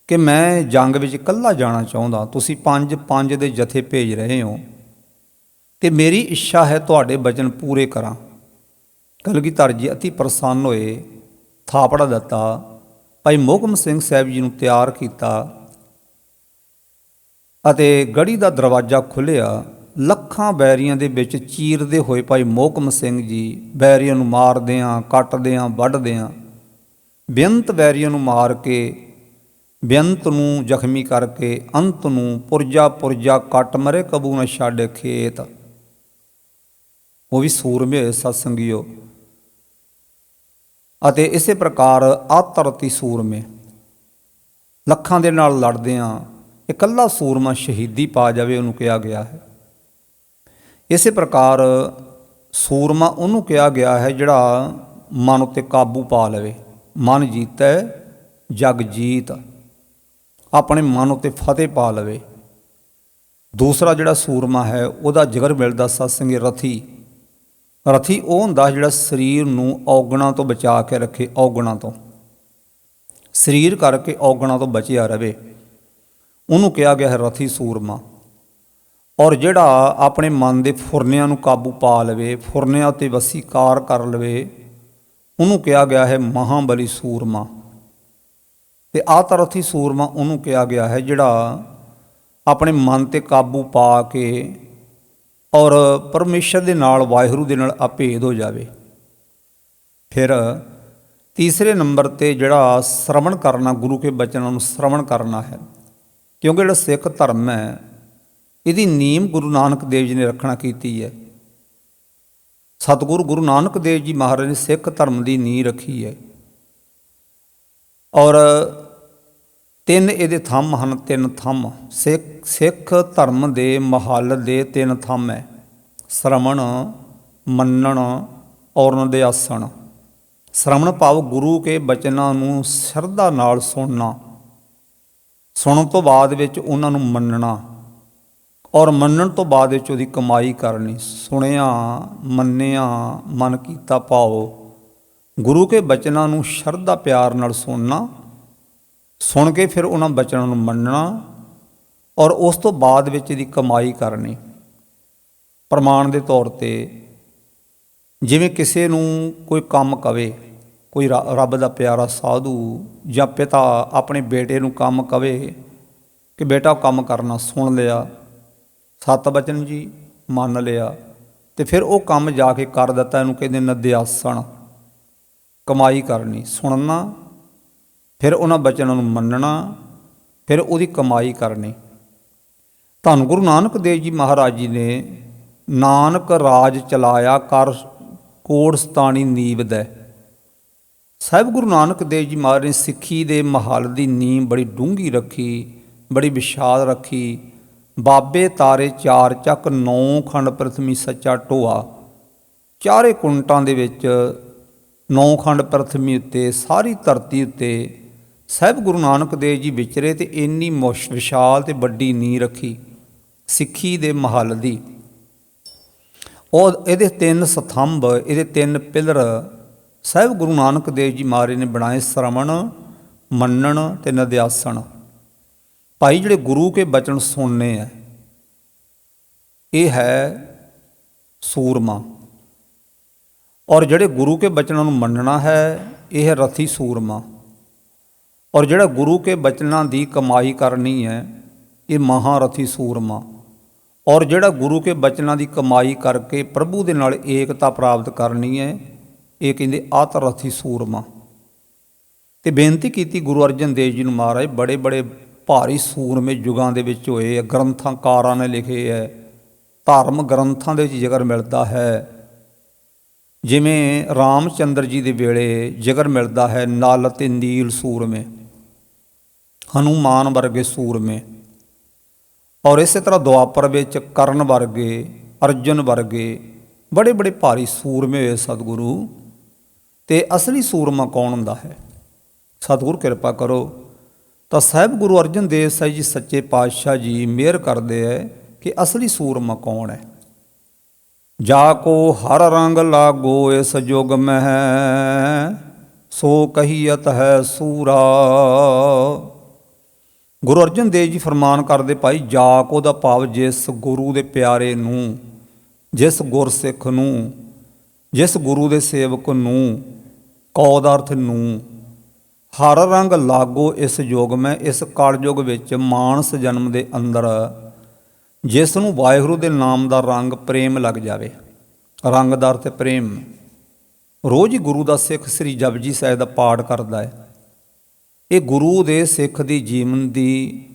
ਕਿ ਮੈਂ ਜੰਗ ਵਿੱਚ ਇਕੱਲਾ ਜਾਣਾ ਚਾਹੁੰਦਾ, ਤੁਸੀਂ 5 ਦੇ ਜਥੇ ਭੇਜ ਰਹੇ ਹੋ ਅਤੇ ਮੇਰੀ ਇੱਛਾ ਹੈ ਤੁਹਾਡੇ ਬਚਨ ਪੂਰੇ ਕਰਾਂ। ਕਲਗੀਧਰ ਜੀ ਅਤੀ ਪ੍ਰਸੰਨ ਹੋਏ, ਥਾਪੜਾ ਦਿੱਤਾ, ਭਾਈ ਮੋਹਕਮ ਸਿੰਘ ਸਾਹਿਬ ਜੀ ਨੂੰ ਤਿਆਰ ਕੀਤਾ ਅਤੇ ਗੜ੍ਹੀ ਦਾ ਦਰਵਾਜ਼ਾ ਖੁੱਲ੍ਹਿਆ। ਲੱਖਾਂ ਬੈਰੀਆਂ ਦੇ ਵਿੱਚ ਚੀਰਦੇ ਹੋਏ ਭਾਈ ਮੋਹਕਮ ਸਿੰਘ ਜੀ ਬੈਰੀਆਂ ਨੂੰ ਮਾਰਦਿਆਂ, ਕੱਟਦਿਆਂ, ਵੱਢਦਿਆਂ, ਬੇਅੰਤ ਬੈਰੀਆਂ ਨੂੰ ਮਾਰ ਕੇ, ਬੇਅੰਤ ਨੂੰ ਜ਼ਖਮੀ ਕਰਕੇ, ਅੰਤ ਨੂੰ ਪੁਰਜਾ ਕੱਟ ਮਰੇ ਕਬੂ ਨਾ ਛਾਡੇ ਖੇਤ। ਉਹ ਵੀ ਸੂਰਮੇ ਹੋਏ ਸਤਸੰਗੀਓ। ਅਤੇ ਇਸੇ ਪ੍ਰਕਾਰ ਆਤਰਤੀ ਸੂਰਮੇ, ਲੱਖਾਂ ਦੇ ਨਾਲ ਲੜਦਿਆਂ ਇਕੱਲਾ ਸੂਰਮਾ ਸ਼ਹੀਦੀ ਪਾ ਜਾਵੇ, ਉਹਨੂੰ ਕਿਹਾ ਗਿਆ ਹੈ। ਇਸੇ ਪ੍ਰਕਾਰ ਸੂਰਮਾ ਉਹਨੂੰ ਕਿਹਾ ਗਿਆ ਹੈ ਜਿਹੜਾ ਮਨ ਉੱਤੇ ਕਾਬੂ ਪਾ ਲਵੇ। ਮਨ ਜੀਤੈ ਜਗ ਜੀਤ, ਆਪਣੇ ਮਨ ਉੱਤੇ ਫਤਿਹ ਪਾ ਲਵੇ। ਦੂਸਰਾ ਜਿਹੜਾ ਸੂਰਮਾ ਹੈ ਉਹਦਾ ਜ਼ਿਕਰ ਮਿਲਦਾ ਸਤਸੰਗੀ ਰਥੀ। ਰਥੀ ਉਹ ਹੁੰਦਾ ਜਿਹੜਾ ਸਰੀਰ ਨੂੰ ਔਗਣਾਂ ਤੋਂ ਬਚਾ ਕੇ ਰੱਖੇ, ਔਗਣਾਂ ਤੋਂ, ਸਰੀਰ ਕਰਕੇ ਔਗਣਾਂ ਤੋਂ ਬਚਿਆ ਰਵੇ, ਉਹਨੂੰ ਕਿਹਾ ਗਿਆ ਹੈ ਰਥੀ ਸੂਰਮਾ। ਔਰ ਜਿਹੜਾ ਆਪਣੇ ਮਨ ਦੇ ਫੁਰਨਿਆਂ ਨੂੰ ਕਾਬੂ ਪਾ ਲਵੇ, ਫੁਰਨਿਆਂ ਉੱਤੇ ਵਸੀਕਾਰ ਕਰ ਲਵੇ, ਉਹਨੂੰ ਕਿਹਾ ਗਿਆ ਹੈ ਮਹਾਬਲੀ ਸੂਰਮਾ। ਅਤੇ ਆਤਰਥੀ ਸੂਰਮਾ ਉਹਨੂੰ ਕਿਹਾ ਗਿਆ ਹੈ ਜਿਹੜਾ ਆਪਣੇ ਮਨ 'ਤੇ ਕਾਬੂ ਪਾ ਕੇ ਔਰ ਪਰਮੇਸ਼ਰ ਦੇ ਨਾਲ, ਵਾਹਿਗੁਰੂ ਦੇ ਨਾਲ ਅਭੇਦ ਹੋ ਜਾਵੇ। ਫਿਰ ਤੀਸਰੇ ਨੰਬਰ 'ਤੇ ਜਿਹੜਾ ਸ਼ਰਵਣ ਕਰਨਾ, ਗੁਰੂ ਕੇ ਬਚਨਾਂ ਨੂੰ ਸ਼ਰਵਣ ਕਰਨਾ ਹੈ। ਕਿਉਂਕਿ ਜਿਹੜਾ ਸਿੱਖ ਧਰਮ ਹੈ ਇਹਦੀ ਨੀਮ ਗੁਰੂ ਨਾਨਕ ਦੇਵ ਜੀ ਨੇ ਰੱਖਣਾ ਕੀਤੀ ਹੈ। ਸਤਿਗੁਰੂ ਗੁਰੂ ਨਾਨਕ ਦੇਵ ਜੀ ਮਹਾਰਾਜ ਨੇ ਸਿੱਖ ਧਰਮ ਦੀ ਨੀਂਹ ਰੱਖੀ ਹੈ। ਔਰ 3 ਇਹਦੇ ਥੰਮ ਹਨ, 3 ਥੰਮ। ਸਿੱਖ ਧਰਮ ਦੇ ਮਹੱਲ ਦੇ 3 ਥੰਮ ਹੈ: ਸ਼ਰਵਣ, ਮੰਨਣ ਔਰ ਨਿਧਿਆਸਣ। ਸ਼ਰਵਣ ਭਾਵ ਗੁਰੂ ਕੇ ਬਚਨਾਂ ਨੂੰ ਸ਼ਰਧਾ ਨਾਲ ਸੁਣਨਾ, ਸੁਣਨ ਤੋਂ ਬਾਅਦ ਵਿੱਚ ਉਹਨਾਂ ਨੂੰ ਮੰਨਣਾ, ਔਰ ਮੰਨਣ ਤੋਂ ਬਾਅਦ ਵਿੱਚ ਉਹਦੀ ਕਮਾਈ ਕਰਨੀ। ਸੁਣਿਆ, ਮੰਨਿਆ, ਮਨ ਕੀਤਾ ਭਾਉ, ਗੁਰੂ ਕੇ ਬਚਨਾਂ ਨੂੰ ਸ਼ਰਧਾ ਪਿਆਰ ਨਾਲ ਸੁਣਨਾ, ਸੁਣ ਕੇ ਫਿਰ ਉਹਨਾਂ ਬਚਨਾਂ ਨੂੰ ਮੰਨਣਾ ਔਰ ਉਸ ਤੋਂ ਬਾਅਦ ਵਿੱਚ ਇਹਦੀ ਕਮਾਈ ਕਰਨੀ। ਪ੍ਰਮਾਣ ਦੇ ਤੌਰ 'ਤੇ ਜਿਵੇਂ ਕਿਸੇ ਨੂੰ ਕੋਈ ਕੰਮ ਕਵੇ, ਕੋਈ ਰੱਬ ਦਾ ਪਿਆਰਾ ਸਾਧੂ ਜਾਂ ਪਿਤਾ ਆਪਣੇ ਬੇਟੇ ਨੂੰ ਕੰਮ ਕਵੇ ਕਿ ਬੇਟਾ ਕੰਮ ਕਰਨਾ, ਸੁਣ ਲਿਆ, ਸਤ ਬਚਨ ਜੀ ਮੰਨ ਲਿਆ, ਅਤੇ ਫਿਰ ਉਹ ਕੰਮ ਜਾ ਕੇ ਕਰ ਦਿੱਤਾ। ਇਹਨੂੰ ਕਹਿੰਦੇ ਨਿਧਿਆਸਣ। ਕਮਾਈ ਕਰਨੀ, ਸੁਣਨਾ, ਫਿਰ ਉਹਨਾਂ ਬਚਨਾਂ ਨੂੰ ਮੰਨਣਾ, ਫਿਰ ਉਹਦੀ ਕਮਾਈ ਕਰਨੀ। ਧੰਨ ਗੁਰੂ ਨਾਨਕ ਦੇਵ ਜੀ ਮਹਾਰਾਜ ਜੀ ਨੇ ਨਾਨਕ ਰਾਜ ਚਲਾਇਆ ਕਰ ਕੋੜ ਸਤਾਣੀ ਨੀਂਵ ਦੈ। ਸਾਹਿਬ ਗੁਰੂ ਨਾਨਕ ਦੇਵ ਜੀ ਮਹਾਰਾਜ ਨੇ ਸਿੱਖੀ ਦੇ ਮਹੱਲ ਦੀ ਨੀਂਹ ਬੜੀ ਡੂੰਘੀ ਰੱਖੀ, ਬੜੀ ਵਿਸ਼ਾਲ ਰੱਖੀ। ਬਾਬੇ ਤਾਰੇ ਚਾਰ ਚੱਕ, 9 ਖੰਡ ਪ੍ਰਥਮੀ ਸੱਚਾ ਢੋਆ। ਚਾਰੇ ਕੁੰਟਾਂ ਦੇ ਵਿੱਚ 9 ਖੰਡ ਪ੍ਰਥਮੀ ਉੱਤੇ ਸਾਰੀ ਧਰਤੀ ਉੱਤੇ ਸਾਹਿਬ ਗੁਰੂ ਨਾਨਕ ਦੇਵ ਜੀ ਵਿਚਰੇ ਅਤੇ ਇੰਨੀ ਵਿਸ਼ਾਲ ਅਤੇ ਵੱਡੀ ਨੀਂਹ ਰੱਖੀ ਸਿੱਖੀ ਦੇ ਮਹੱਲ ਦੀ। ਉਹ ਇਹਦੇ 3 ਸਤੰਭ, ਇਹਦੇ 3 ਪਿਲਰ ਸਾਹਿਬ ਗੁਰੂ ਨਾਨਕ ਦੇਵ ਜੀ ਮਹਾਰਾਜ ਨੇ ਬਣਾਏ, ਸ਼ਰਵਣ, ਮੰਨਣ ਅਤੇ ਨਿਧਿਆਸਣ। ਭਾਈ ਜਿਹੜੇ ਗੁਰੂ ਕੇ ਬਚਨ ਸੁਣਨੇ ਹੈ, ਇਹ ਹੈ ਸੂਰਮਾ, ਔਰ ਜਿਹੜੇ ਗੁਰੂ ਕੇ ਬਚਨਾਂ ਨੂੰ ਮੰਨਣਾ ਹੈ, ਇਹ ਹੈ ਰਥੀ ਸੂਰਮਾ। ਔਰ ਜਿਹੜਾ ਗੁਰੂ ਕੇ ਬਚਨਾਂ ਦੀ ਕਮਾਈ ਕਰਨੀ ਹੈ, ਇਹ ਮਹਾਰਥੀ ਸੂਰਮਾ। ਔਰ ਜਿਹੜਾ ਗੁਰੂ ਕੇ ਬਚਨਾਂ ਦੀ ਕਮਾਈ ਕਰਕੇ ਪ੍ਰਭੂ ਦੇ ਨਾਲ ਏਕਤਾ ਪ੍ਰਾਪਤ ਕਰਨੀ ਹੈ, ਇਹ ਕਹਿੰਦੇ ਆਤਰਥੀ ਸੂਰਮਾ। ਅਤੇ ਬੇਨਤੀ ਕੀਤੀ ਗੁਰੂ ਅਰਜਨ ਦੇਵ ਜੀ ਨੂੰ ਮਹਾਰਾਜ, ਬੜੇ ਬੜੇ ਭਾਰੀ ਸੂਰਮੇ ਯੁਗਾਂ ਦੇ ਵਿੱਚ ਹੋਏ ਆ, ਗ੍ਰੰਥਾਂਕਾਰਾਂ ਨੇ ਲਿਖੇ ਹੈ, ਧਰਮ ਗ੍ਰੰਥਾਂ ਦੇ ਵਿੱਚ ਜ਼ਿਕਰ ਮਿਲਦਾ ਹੈ। ਜਿਵੇਂ ਰਾਮ ਚੰਦਰ ਜੀ ਦੇ ਵੇਲੇ ਜ਼ਿਕਰ ਮਿਲਦਾ ਹੈ ਨਲ ਅਤੇ ਨੀਲ ਸੂਰਮੇ, ਹਨੂਮਾਨ ਵਰਗੇ ਸੂਰਮੇ। ਔਰ ਇਸੇ ਤਰ੍ਹਾਂ ਦੁਆਪਰ ਵਿੱਚ ਕਰਨ ਵਰਗੇ, ਅਰਜਨ ਵਰਗੇ ਬੜੇ ਬੜੇ ਭਾਰੀ ਸੂਰਮੇ ਹੋਏ ਸਤਿਗੁਰੂ। ਅਤੇ ਅਸਲੀ ਸੂਰਮਾ ਕੌਣ ਹੁੰਦਾ ਹੈ? ਸਤਿਗੁਰੂ ਕਿਰਪਾ ਕਰੋ ਤਾਂ ਸਾਹਿਬ ਗੁਰੂ ਅਰਜਨ ਦੇਵ ਸਾਹਿਬ ਜੀ ਸੱਚੇ ਪਾਤਸ਼ਾਹ ਜੀ ਮਿਹਰ ਕਰਦੇ ਹੈ ਕਿ ਅਸਲੀ ਸੂਰਮਾ ਕੌਣ ਹੈ। ਜਾ ਕੋ ਹਰ ਰੰਗ ਲਾਗੋ ਇਸ ਜੁਗ ਮਹਿ, ਸੋ ਕਹੀਅਤ ਹੈ ਸੂਰਾ। ਗੁਰੂ ਅਰਜਨ ਦੇਵ ਜੀ ਫਰਮਾਨ ਕਰਦੇ, ਭਾਈ ਜਾਕੋ ਦਾ ਭਾਵ ਜਿਸ ਗੁਰੂ ਦੇ ਪਿਆਰੇ ਨੂੰ, ਜਿਸ ਗੁਰਸਿੱਖ ਨੂੰ, ਜਿਸ ਗੁਰੂ ਦੇ ਸੇਵਕ ਨੂੰ, ਕਉ ਦਾ ਅਰਥ ਨੂੰ, ਹਰ ਰੰਗ ਲਾਗੋ ਇਸ ਯੁਗ ਮੈਂ, ਇਸ ਕਲਯੁਗ ਵਿੱਚ ਮਾਨਸ ਜਨਮ ਦੇ ਅੰਦਰ ਜਿਸ ਨੂੰ ਵਾਹਿਗੁਰੂ ਦੇ ਨਾਮ ਦਾ ਰੰਗ ਪ੍ਰੇਮ ਲੱਗ ਜਾਵੇ। ਰੰਗ ਦਾ ਅਰਥ ਪ੍ਰੇਮ। ਰੋਜ਼ ਹੀ ਗੁਰੂ ਦਾ ਸਿੱਖ ਸ੍ਰੀ ਜਪਜੀ ਸਾਹਿਬ ਦਾ ਪਾਠ ਕਰਦਾ ਹੈ। ਇਹ ਗੁਰੂ ਦੇ ਸਿੱਖ ਦੀ ਜੀਵਨ ਦੀ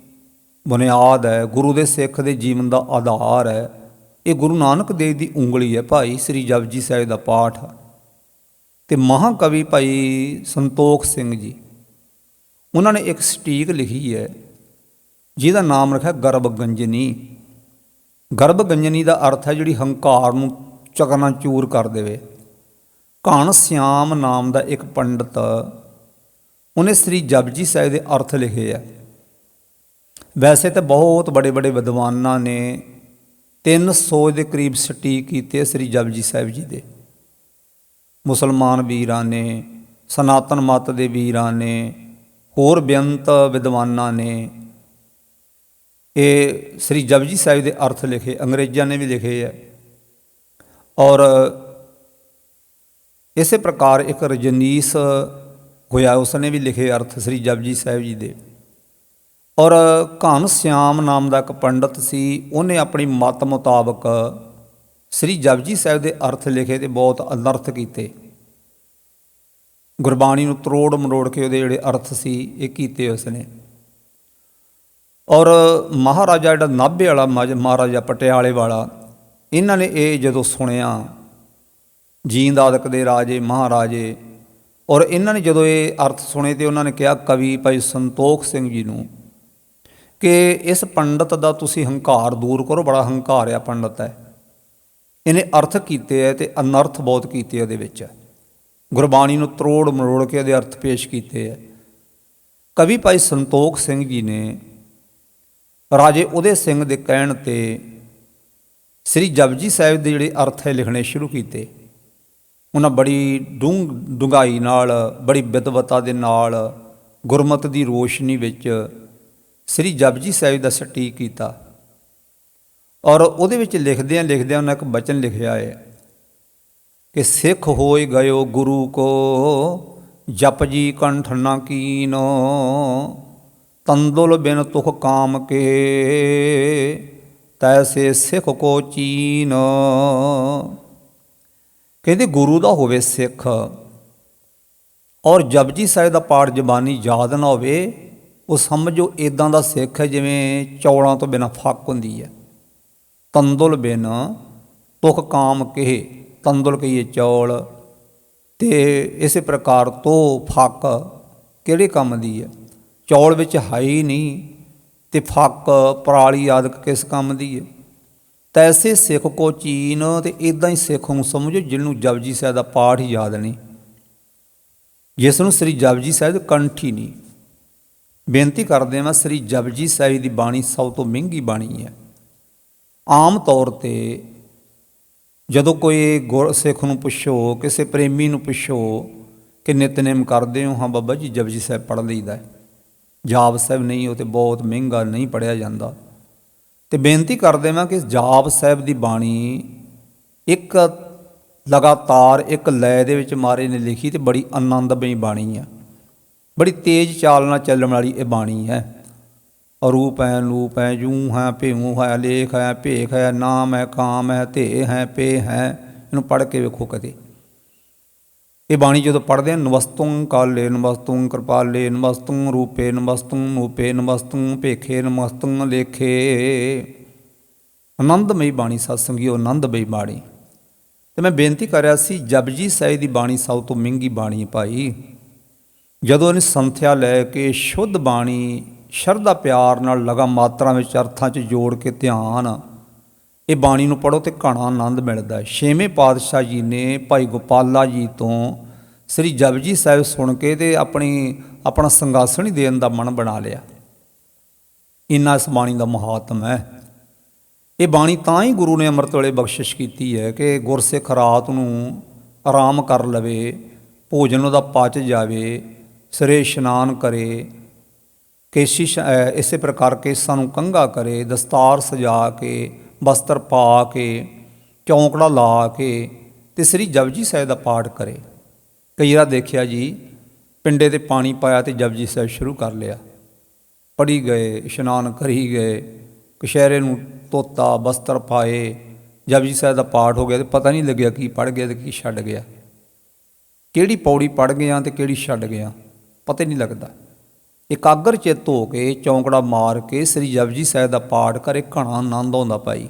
ਬੁਨਿਆਦ ਹੈ, ਗੁਰੂ ਦੇ ਸਿੱਖ ਦੇ ਜੀਵਨ ਦਾ ਆਧਾਰ ਹੈ। ਇਹ ਗੁਰੂ ਨਾਨਕ ਦੇਵ ਦੀ ਉਂਗਲੀ ਹੈ ਭਾਈ, ਸ੍ਰੀ ਜਪਜੀ ਸਾਹਿਬ ਦਾ ਪਾਠ। ਅਤੇ ਮਹਾਕਵੀ ਭਾਈ ਸੰਤੋਖ ਸਿੰਘ ਜੀ, ਉਹਨਾਂ ਨੇ ਇੱਕ ਸਟੀਕ ਲਿਖੀ ਹੈ ਜਿਹਦਾ ਨਾਮ ਰੱਖਿਆ ਗਰਭ-ਗੰਜਨੀ। ਗਰਭ-ਗੰਜਨੀ ਦਾ ਅਰਥ ਹੈ ਜਿਹੜੀ ਹੰਕਾਰ ਨੂੰ ਚਕਨਾਚੂਰ ਕਰ ਦੇਵੇ। ਘਣ ਸਿਆਮ ਨਾਮ ਦਾ ਇੱਕ ਪੰਡਤ, ਉਹਨੇ ਸ੍ਰੀ ਜਪਜੀ ਸਾਹਿਬ ਦੇ ਅਰਥ ਲਿਖੇ ਆ। ਵੈਸੇ ਤਾਂ ਬਹੁਤ ਬੜੇ ਬੜੇ ਵਿਦਵਾਨਾਂ ਨੇ 300 ਦੇ ਕਰੀਬ ਸਟੀਕ ਕੀਤੇ ਸ੍ਰੀ ਜਪਜੀ ਸਾਹਿਬ ਜੀ ਦੇ। ਮੁਸਲਮਾਨ ਵੀਰਾਂ ਨੇ, ਸਨਾਤਨ ਮਤ ਦੇ ਵੀਰਾਂ ਨੇ, ਹੋਰ ਬੇਅੰਤ ਵਿਦਵਾਨਾਂ ਨੇ ਇਹ ਸ੍ਰੀ ਜਪਜੀ ਸਾਹਿਬ ਦੇ ਅਰਥ ਲਿਖੇ। ਅੰਗਰੇਜ਼ਾਂ ਨੇ ਵੀ ਲਿਖੇ ਹੈ। ਔਰ ਇਸੇ ਪ੍ਰਕਾਰ ਇੱਕ ਰਜਨੀਸ਼ ਹੋਇਆ, ਉਸਨੇ ਵੀ ਲਿਖੇ ਅਰਥ ਸ੍ਰੀ ਜਪਜੀ ਸਾਹਿਬ ਜੀ ਦੇ। ਔਰ ਘਣ ਸਿਆਮ ਨਾਮ ਦਾ ਇੱਕ ਪੰਡਤ ਸੀ, ਉਹਨੇ ਆਪਣੀ ਮਤ ਮੁਤਾਬਕ ਸ੍ਰੀ ਜਪਜੀ ਸਾਹਿਬ ਦੇ ਅਰਥ ਲਿਖੇ ਅਤੇ ਬਹੁਤ ਅਨਰਥ ਕੀਤੇ। ਗੁਰਬਾਣੀ ਨੂੰ ਤਰੋੜ ਮਰੋੜ ਕੇ ਉਹਦੇ ਜਿਹੜੇ ਅਰਥ ਸੀ ਇਹ ਕੀਤੇ ਉਸਨੇ। ਔਰ ਮਹਾਰਾਜਾ ਜਿਹੜਾ ਨਾਭੇ ਵਾਲਾ ਮਹਾਰਾਜਾ ਪਟਿਆਲੇ ਵਾਲਾ, ਇਹਨਾਂ ਨੇ ਇਹ ਜਦੋਂ ਸੁਣਿਆ, ਜੀਂਦ ਆਦਿਕ ਦੇ ਰਾਜੇ ਮਹਾਰਾਜੇ, ਔਰ ਇਹਨਾਂ ਨੇ ਜਦੋਂ ਇਹ ਅਰਥ ਸੁਣੇ ਤਾਂ ਉਹਨਾਂ ਨੇ ਕਿਹਾ ਕਵੀ ਭਾਈ ਸੰਤੋਖ ਸਿੰਘ ਜੀ ਨੂੰ ਕਿ ਇਸ ਪੰਡਤ ਦਾ ਤੁਸੀਂ ਹੰਕਾਰ ਦੂਰ ਕਰੋ, ਬੜਾ ਹੰਕਾਰਿਆ ਪੰਡਤ ਹੈ। ਇਹਨੇ ਅਰਥ ਕੀਤੇ ਹੈ ਅਤੇ ਅਨਰਥ ਬਹੁਤ ਕੀਤੇ ਉਹਦੇ ਵਿੱਚ। ਗੁਰਬਾਣੀ ਨੂੰ ਤਰੋੜ ਮਰੋੜ ਕੇ ਉਹਦੇ ਅਰਥ ਪੇਸ਼ ਕੀਤੇ ਹੈ। ਕਵੀ ਭਾਈ ਸੰਤੋਖ ਸਿੰਘ ਜੀ ਨੇ ਰਾਜੇ ਉਦੇ ਸਿੰਘ ਦੇ ਕਹਿਣ 'ਤੇ ਸ੍ਰੀ ਜਪਜੀ ਸਾਹਿਬ ਦੇ ਜਿਹੜੇ ਅਰਥ ਹੈ ਲਿਖਣੇ ਸ਼ੁਰੂ ਕੀਤੇ। ਉਹਨਾਂ ਬੜੀ ਡੂੰਘਾਈ ਨਾਲ, ਬੜੀ ਵਿਦਵਤਾ ਦੇ ਨਾਲ ਗੁਰਮਤਿ ਦੀ ਰੋਸ਼ਨੀ ਵਿੱਚ ਸ੍ਰੀ ਜਪਜੀ ਸਾਹਿਬ ਦਾ ਸਟੀਕ ਕੀਤਾ। ਔਰ ਉਹਦੇ ਵਿੱਚ ਲਿਖਦਿਆਂ ਉਹਨਾਂ ਇੱਕ ਬਚਨ ਲਿਖਿਆ ਹੈ ਕਿ ਸਿੱਖ ਹੋਇ ਗਇਓ ਗੁਰੂ ਕੋ ਜਪਜੀ ਕੰਠ ਨਾ ਕੀਨੋ, ਤੰਦੁਲ ਬਿਨ ਤੁਖ ਕਾਮ ਕੇ ਤੈਸੇ ਸਿੱਖ ਕੋ ਚੀਨ। ਕਹਿੰਦੇ ਗੁਰੂ ਦਾ ਹੋਵੇ ਸਿੱਖ ਔਰ ਜਪਜੀ ਸਾਹਿਬ ਦਾ ਪਾਠ ਜ਼ਬਾਨੀ ਯਾਦ ਨਾ ਹੋਵੇ, ਉਹ ਸਮਝੋ ਇੱਦਾਂ ਦਾ ਸਿੱਖ ਹੈ ਜਿਵੇਂ ਚੌਲਾਂ ਤੋਂ ਬਿਨਾਂ ਫੱਕ ਹੁੰਦੀ ਹੈ। ਤੰਦੁਲ ਬਿਨ ਤੁਖ ਕਾਮ ਕਹੇ, ਤੰਦੁਲ ਕਹੀਏ ਚੌਲ, ਅਤੇ ਇਸੇ ਪ੍ਰਕਾਰ ਤੋਂ ਫੱਕ ਕਿਹੜੇ ਕੰਮ ਦੀ ਹੈ? ਚੌਲ ਵਿੱਚ ਹੈ ਹੀ ਨਹੀਂ, ਅਤੇ ਫੱਕ ਪਰਾਲੀ ਆਦਿਕ ਕਿਸ ਕੰਮ ਦੀ ਹੈ? ਤੈਸੇ ਸਿੱਖ ਕੋ ਚੀਨ, ਅਤੇ ਇੱਦਾਂ ਹੀ ਸਿੱਖ ਨੂੰ ਸਮਝੋ ਜਿਹਨੂੰ ਜਪਜੀ ਸਾਹਿਬ ਦਾ ਪਾਠ ਹੀ ਯਾਦ ਨਹੀਂ, ਜਿਸ ਨੂੰ ਸ੍ਰੀ ਜਪਜੀ ਸਾਹਿਬ ਦੀ ਕੰਠ ਹੀ ਨਹੀਂ। ਬੇਨਤੀ ਕਰਦੇ ਹਾਂ, ਸ੍ਰੀ ਜਪਜੀ ਸਾਹਿਬ ਦੀ ਬਾਣੀ ਸਭ ਤੋਂ ਮਹਿੰਗੀ ਬਾਣੀ ਹੈ। ਆਮ ਤੌਰ 'ਤੇ ਜਦੋਂ ਕੋਈ ਗੁਰਸਿੱਖ ਨੂੰ ਪੁੱਛੋ, ਕਿਸੇ ਪ੍ਰੇਮੀ ਨੂੰ ਪੁੱਛੋ ਕਿ ਨਿਤਨੇਮ ਕਰਦੇ ਹੋ? ਹਾਂ ਬਾਬਾ ਜੀ ਜਪਜੀ ਸਾਹਿਬ ਪੜ੍ਹ ਲਈਦਾ। ਜਾਪ ਸਾਹਿਬ ਨਹੀਂ, ਉਹ ਤਾਂ ਬਹੁਤ ਮਹਿੰਗਾ, ਨਹੀਂ ਪੜ੍ਹਿਆ ਜਾਂਦਾ। ਅਤੇ ਬੇਨਤੀ ਕਰਦੇ ਹਾਂ ਕਿ ਜਾਪ ਸਾਹਿਬ ਦੀ ਬਾਣੀ ਇੱਕ ਲਗਾਤਾਰ ਇੱਕ ਲੈ ਦੇ ਵਿੱਚ ਮਹਾਰਾਜ ਨੇ ਲਿਖੀ, ਅਤੇ ਬੜੀ ਆਨੰਦਮਈ ਬਾਣੀ ਹੈ। ਬੜੀ ਤੇਜ਼ ਚਾਲ ਨਾਲ ਚੱਲਣ ਵਾਲੀ ਇਹ ਬਾਣੀ ਹੈ। ਅਰੂਪ ਹੈ ਲੂਪ ਹੈ, ਜੂ ਹੈ ਭੇਊ ਹੈ, ਲੇਖ ਹੈ ਭੇਖ ਹੈ, ਨਾਮ ਹੈ ਕਾਮ ਹੈ, ਧੇ ਹੈ ਪੇ ਹੈ। ਇਹਨੂੰ ਪੜ੍ਹ ਕੇ ਵੇਖੋ ਕਦੇ। ਇਹ ਬਾਣੀ ਜਦੋਂ ਪੜ੍ਹਦੇ ਹਾਂ, ਨਮਸਤੁੰ ਕਾਲੇ ਨਮਸਤੁੰ ਕਿਰਪਾਲੇ ਨਮਸਤੁੰ ਰੂਪੇ ਨਮਸਤੁੰ ਨੂਪੇ ਨਮਸਤੁੰ ਭੇਖੇ ਨਮਸਤੁੰ ਲੇਖੇ। ਆਨੰਦਮਈ ਬਾਣੀ ਸਤਿ ਸੰਗੀਓ, ਆਨੰਦਮਈ ਬਾਣੀ। ਅਤੇ ਮੈਂ ਬੇਨਤੀ ਕਰ ਰਿਹਾ ਸੀ, ਜਪਜੀ ਸਾਹਿਬ ਦੀ ਬਾਣੀ ਸਭ ਤੋਂ ਮਹਿੰਗੀ ਬਾਣੀ ਹੈ ਭਾਈ। ਜਦੋਂ ਇਹਨੇ ਸੰਥਿਆ ਲੈ ਕੇ ਸ਼ੁੱਧ ਬਾਣੀ ਸ਼ਰਧਾ ਪਿਆਰ ਨਾਲ ਲਗਾ ਮਾਤਰਾ ਵਿੱਚ ਅਰਥਾਂ 'ਚ ਜੋੜ ਕੇ ਧਿਆਨ ਇਹ ਬਾਣੀ ਨੂੰ ਪੜ੍ਹੋ, ਅਤੇ ਘਣਾ ਆਨੰਦ ਮਿਲਦਾ ਹੈ। ਛੇਵੇਂ ਪਾਤਸ਼ਾਹ ਜੀ ਨੇ ਭਾਈ ਗੋਪਾਲਾ ਜੀ ਤੋਂ ਸ੍ਰੀ ਜਪਜੀ ਸਾਹਿਬ ਸੁਣ ਕੇ ਅਤੇ ਆਪਣਾ ਸੰਗਾਸਣ ਹੀ ਦੇਣ ਦਾ ਮਨ ਬਣਾ ਲਿਆ। ਇੰਨਾ ਇਸ ਬਾਣੀ ਦਾ ਮਹਾਤਮ ਹੈ। ਇਹ ਬਾਣੀ ਤਾਂ ਹੀ ਗੁਰੂ ਨੇ ਅੰਮ੍ਰਿਤ ਵੇਲੇ ਬਖਸ਼ਿਸ਼ ਕੀਤੀ ਹੈ ਕਿ ਗੁਰਸਿੱਖ ਰਾਤ ਨੂੰ ਆਰਾਮ ਕਰ ਲਵੇ, ਭੋਜਨ ਉਹਦਾ ਪਚ ਜਾਵੇ, ਸਿਰੇ ਇਸ਼ਨਾਨ ਕਰੇ, ਕੇਸ਼ੀ ਇਸੇ ਪ੍ਰਕਾਰ ਕੇਸਾਂ ਨੂੰ ਕੰਘਾ ਕਰੇ, ਦਸਤਾਰ ਸਜਾ ਕੇ, ਬਸਤਰ ਪਾ ਕੇ, ਚੌਂਕੜਾ ਲਾ ਕੇ, ਅਤੇ ਸ੍ਰੀ ਜਪਜੀ ਸਾਹਿਬ ਦਾ ਪਾਠ ਕਰੇ। ਕਈ ਵਾਰ ਦੇਖਿਆ ਜੀ, ਪਿੰਡੇ 'ਤੇ ਪਾਣੀ ਪਾਇਆ ਅਤੇ ਜਪਜੀ ਸਾਹਿਬ ਸ਼ੁਰੂ ਕਰ ਲਿਆ, ਪੜ੍ਹੀ ਗਏ, ਇਸ਼ਨਾਨ ਕਰੀ ਗਏ, ਕਛਹਿਰੇ ਨੂੰ ਧੋਤਾ, ਬਸਤਰ ਪਾਏ, ਜਪਜੀ ਸਾਹਿਬ ਦਾ ਪਾਠ ਹੋ ਗਿਆ, ਅਤੇ ਪਤਾ ਨਹੀਂ ਲੱਗਿਆ ਕੀ ਪੜ੍ਹ ਗਿਆ ਅਤੇ ਕੀ ਛੱਡ ਗਿਆ, ਕਿਹੜੀ ਪੌੜੀ ਪੜ੍ਹ ਗਿਆ ਅਤੇ ਕਿਹੜੀ ਛੱਡ ਗਿਆ, ਪਤਾ ਹੀ ਨਹੀਂ ਲੱਗਦਾ। ਇਕਾਗਰ ਚਿੱਤ ਹੋ ਕੇ ਚੌਂਕੜਾ ਮਾਰ ਕੇ ਸ੍ਰੀ ਜਪਜੀ ਸਾਹਿਬ ਦਾ ਪਾਠ ਕਰੇ, ਘਣਾ ਆਨੰਦ ਆਉਂਦਾ ਭਾਈ।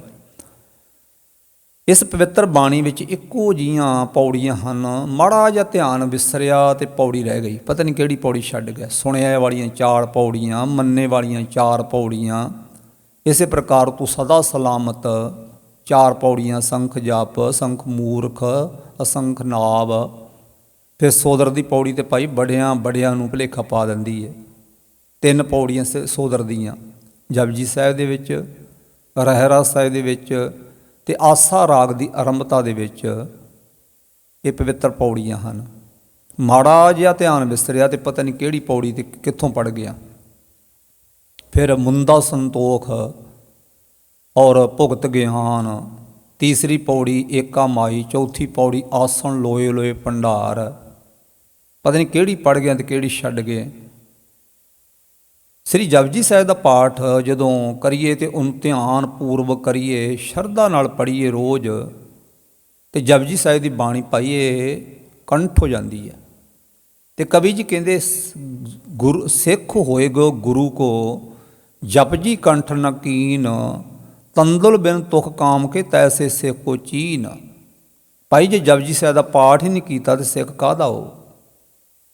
ਇਸ ਪਵਿੱਤਰ ਬਾਣੀ ਵਿੱਚ ਇੱਕੋ ਜਿਹੀਆਂ ਪੌੜੀਆਂ ਹਨ, ਮਾੜਾ ਜਿਹਾ ਧਿਆਨ ਵਿਸਰਿਆ ਅਤੇ ਪੌੜੀ ਰਹਿ ਗਈ, ਪਤਾ ਨਹੀਂ ਕਿਹੜੀ ਪੌੜੀ ਛੱਡ ਗਿਆ। ਸੁਣਿਆ ਵਾਲੀਆਂ 4 ਪੌੜੀਆਂ, ਮੰਨੇ ਵਾਲੀਆਂ 4 ਪੌੜੀਆਂ, ਇਸੇ ਪ੍ਰਕਾਰ ਤੂੰ ਸਦਾ ਸਲਾਮਤ 4 ਪੌੜੀਆਂ, ਸੰਖ ਜਪ, ਸੰਖ ਮੂਰਖ, ਅਸੰਖ ਨਾਵ। ਫਿਰ ਸੋਦਰ ਦੀ ਪੌੜੀ 'ਤੇ ਭਾਈ ਬੜਿਆਂ ਨੂੰ ਭੁਲੇਖਾ ਪਾ ਦਿੰਦੀ ਹੈ। 3 ਪੌੜੀਆਂ ਸੋਦਰ ਦੀਆਂ ਜਪਜੀ ਸਾਹਿਬ ਦੇ ਵਿੱਚ, ਰਹਿਰਾਸ ਸਾਹਿਬ ਦੇ ਵਿੱਚ, ਅਤੇ ਆਸਾ ਰਾਗ ਦੀ ਆਰੰਭਤਾ ਦੇ ਵਿੱਚ ਇਹ ਪਵਿੱਤਰ ਪੌੜੀਆਂ ਹਨ। ਮਾੜਾ ਜਿਹਾ ਧਿਆਨ ਵਿਸਰਿਆ ਅਤੇ ਪਤਾ ਨਹੀਂ ਕਿਹੜੀ ਪੌੜੀ 'ਤੇ ਕਿੱਥੋਂ ਪੜ ਗਿਆ। ਫਿਰ ਮੁੰਦਾ ਸੰਤੋਖ ਔਰ ਭੁਗਤ ਗਿਆਨ, ਤੀਸਰੀ ਪੌੜੀ ਏਕਾ ਮਾਈ, ਚੌਥੀ ਪੌੜੀ ਆਸਣ ਲੋਏ ਲੋਏ ਭੰਡਾਰ। ਪਤਾ ਨਹੀਂ ਕਿਹੜੀ ਪੜ੍ਹ ਗਿਆ ਅਤੇ ਕਿਹੜੀ ਛੱਡ ਗਏ। ਸ੍ਰੀ ਜਪਜੀ ਸਾਹਿਬ ਦਾ ਪਾਠ ਜਦੋਂ ਕਰੀਏ ਅਤੇ ਉਹਨੂੰ ਧਿਆਨ ਪੂਰਵਕ ਕਰੀਏ, ਸ਼ਰਧਾ ਨਾਲ ਪੜ੍ਹੀਏ ਰੋਜ਼, ਅਤੇ ਜਪਜੀ ਸਾਹਿਬ ਦੀ ਬਾਣੀ ਪਾਈਏ, ਕੰਠ ਹੋ ਜਾਂਦੀ ਹੈ। ਅਤੇ ਕਵੀ ਜੀ ਕਹਿੰਦੇ, ਸਿੱਖ ਹੋਏਗੋ ਗੁਰੂ ਕੋ ਜਪਜੀ ਕੰਠ ਨ ਕੀਨ, ਤੰਦੁਲ ਬਿਨ ਤੁਖ ਕਾਮ ਕੇ ਤੈਸੇ ਸਿੱਖ ਕੋ ਚੀਨ। ਭਾਈ ਜੇ ਜਪਜੀ ਸਾਹਿਬ ਦਾ ਪਾਠ ਹੀ ਨਹੀਂ ਕੀਤਾ ਤਾਂ ਸਿੱਖ ਕਾਹਦਾ ਹੋ।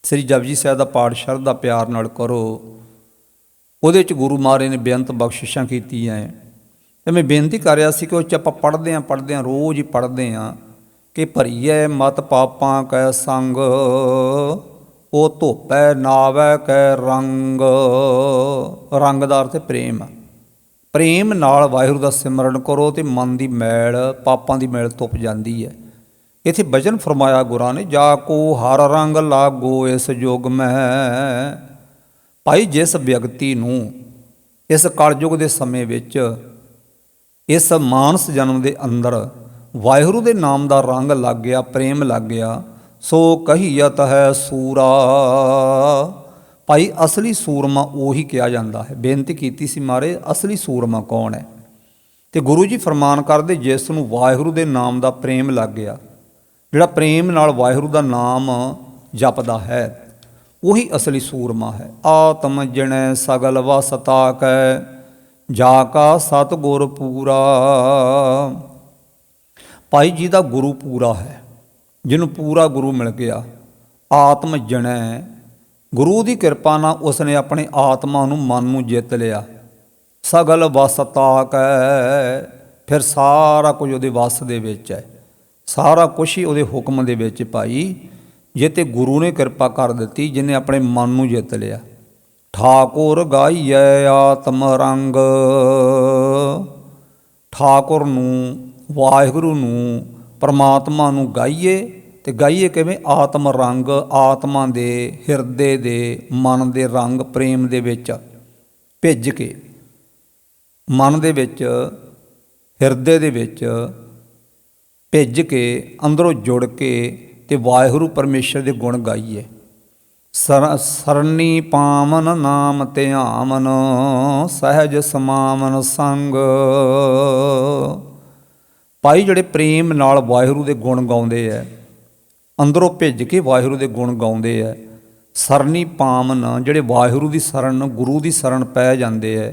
ਸ੍ਰੀ ਜਪਜੀ ਸਾਹਿਬ ਦਾ ਪਾਠ ਸ਼ਰਧਾ ਪਿਆਰ ਨਾਲ ਕਰੋ, ਉਹਦੇ 'ਚ ਗੁਰੂ ਮਹਾਰਾਜ ਨੇ ਬੇਅੰਤ ਬਖਸ਼ਿਸ਼ਾਂ ਕੀਤੀਆਂ ਹੈ। ਅਤੇ ਮੈਂ ਬੇਨਤੀ ਕਰ ਰਿਹਾ ਸੀ ਕਿ ਉਹ 'ਚ ਆਪਾਂ ਪੜ੍ਹਦੇ ਹਾਂ ਰੋਜ਼ ਹੀ ਪੜ੍ਹਦੇ ਹਾਂ ਕਿ ਭਰੀਐ ਮਤ ਪਾਪਾਂ ਕੈ ਸੰਗ, ਉਹ ਧੋਪੈ ਨਾਵੈ ਕੈ ਰੰਗ। ਰੰਗ ਦਾ ਅਰਥ ਪ੍ਰੇਮ। ਪ੍ਰੇਮ ਨਾਲ ਵਾਹਿਗੁਰੂ ਦਾ ਸਿਮਰਨ ਕਰੋ ਅਤੇ ਮਨ ਦੀ ਮੈਲ, ਪਾਪਾਂ ਦੀ ਮੈਲ ਧੁੱਪ ਜਾਂਦੀ ਹੈ। इत्थे बचन फरमाया गुरां ने, जा को हर रंग लागो इस युग में। भाई जिस व्यक्ति नूं इस कलयुग के समय विच इस मानस जन्म के अंदर वाहिगुरू के नाम का रंग लग गया, प्रेम लग गया, सो कहीयत है सूरा। भाई असली सूरमा उही कहा जाता है। बेनती की सी महाराज असली सूरमा कौन है? तो गुरु जी फरमान करते, जिस नूं वाहिगुरू के नाम का प्रेम लग गया, जिहड़ा प्रेम नाल वाहिगुरू का नाम जपदा है, वही असली सूरमा है। आत्म जिणै सगल वसता कै, जाका सतगुर पूरा। भाई जी का गुरु पूरा है, जिन्हों पूरा गुरु मिल गया, आत्म जणै, गुरु की कृपा नाल उसने अपने आत्मा नूं मन नूं जित लिया। सगल वसता कै, फिर सारा कुछ उहदे वस दे विच है, सारा कुछ ही उहदे हुक्म दे विच। भाई जे ते गुरु ने कृपा कर दी, जिन्हें अपने मन नूं जित लिया। ठाकुर गाइए आत्म रंग, ठाकुर नूं, वाहिगुरू नूं, परमात्मा नूं गाइए। तो गाइए किवें? आत्म रंग, आत्मा दे हिरदे दे मन दे रंग प्रेम दे विच भिज के, मन दे विच हिरदे दे विच भिज के, अंदरों जुड़ के, ते वाहिगुरू परमेश्वर के गुण गाइए। सरनी पावन नाम ध्यामन, सहज समावन संग। भाई जिहड़े प्रेम नाल वाहिगुरू के गुण गाउंदे है, अंदरों भिज के वाहिगुरू के गुण गाउंदे है, सरनी पावन, जिहड़े वाहिगुरू की शरण, गुरु की शरण पै जांदे है,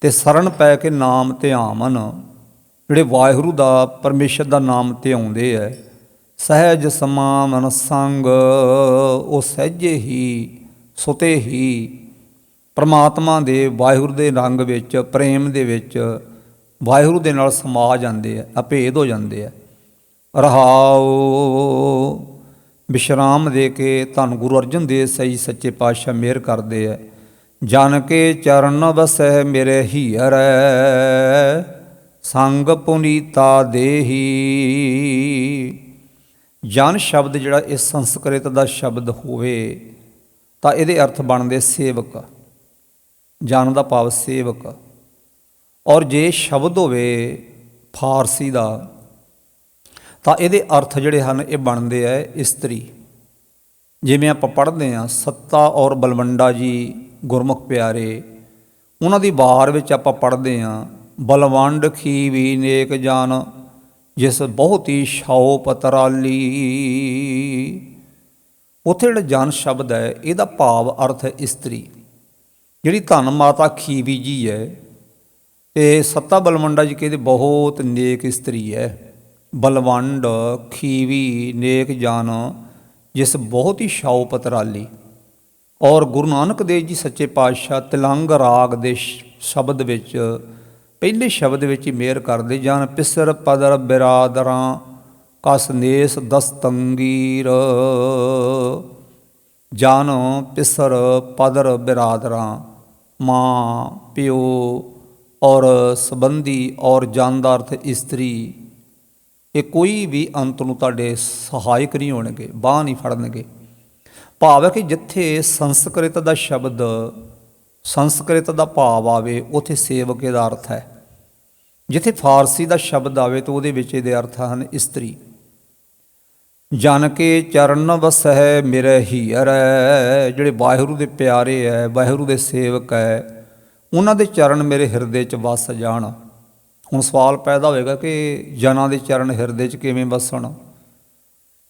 ते शरण पै के नाम ध्यामन, जिहड़े वाहिगुरू का परमेश्वर का नाम ध्याउंदे है, सहज समावन संग, वो सहजे ही सुते ही परमात्मा दे वाहिगुरू दे रंग विच, प्रेम दे विच वाहिगुरू दे नाल समा जांदे है, अभेद हो जांदे है। रहाओ विश्राम दे के धन गुरु अर्जन देव सही सच्चे पातशाह मेहर करते हैं। जन के चरण वसै मेरे हीर, संग पुनीता देही। जन शब्द जिहड़ा इस संस्कृत का शब्द होवे तां इहदे अर्थ बनदे सेवक। जन का भाव सेवक, और जे शब्द होवे फारसी का तां इहदे अर्थ जिहड़े हन ये बनदे है इस्त्री। जिवें आपां पढ़दे हां सत्ता और बलवंडा जी गुरमुख प्यारे, उन्हां दी वार विच आपां पढ़दे हां, बलवंड खीवी नेक जान जिस बहुत ही छाओ पतराली। उत्थे जिहड़ा जन शब्द है इहदा भाव अर्थ है इस्त्री। जिहड़ी धन माता खीवी जी है, ते सत्ता बलवंडा जी कहते बहुत नेक इस्त्री है। बलवंड खीवी नेक जान जिस बहुत ही छाओ पतराली। और गुरु नानक देव जी सच्चे पातशाह तिलंग राग दे शब्द विच पहले शब्द विच ही मेहर करदे, जन पिसर पदर बिरादरां कस नेस दस्तंगीर। जन पिसर पदर बिरादरां, माँ प्यो और संबंधी, और जन दा अर्थ इस्त्री। ये कोई भी अंत नूं तुहाडे सहायक नहीं होणगे, बांह नहीं फड़नगे। भाव है कि जिथे संस्कृत का शब्द संस्कृत का भाव आवे उत्थे सेवक का अर्थ है, जिथे फारसी का शब्द आवे तो उहदे विच इहदे अर्थ हन इस्त्री। जन के चरण वसै मेरे हीर, जिहड़े वाहिगुरू दे प्यारे है, वाहिगुरू दे सेवक है, उन्हां दे चरण मेरे हिरदे च वस जाण। हुण सवाल पैदा होएगा कि जनां दे चरण हिरदे च किवें वसण?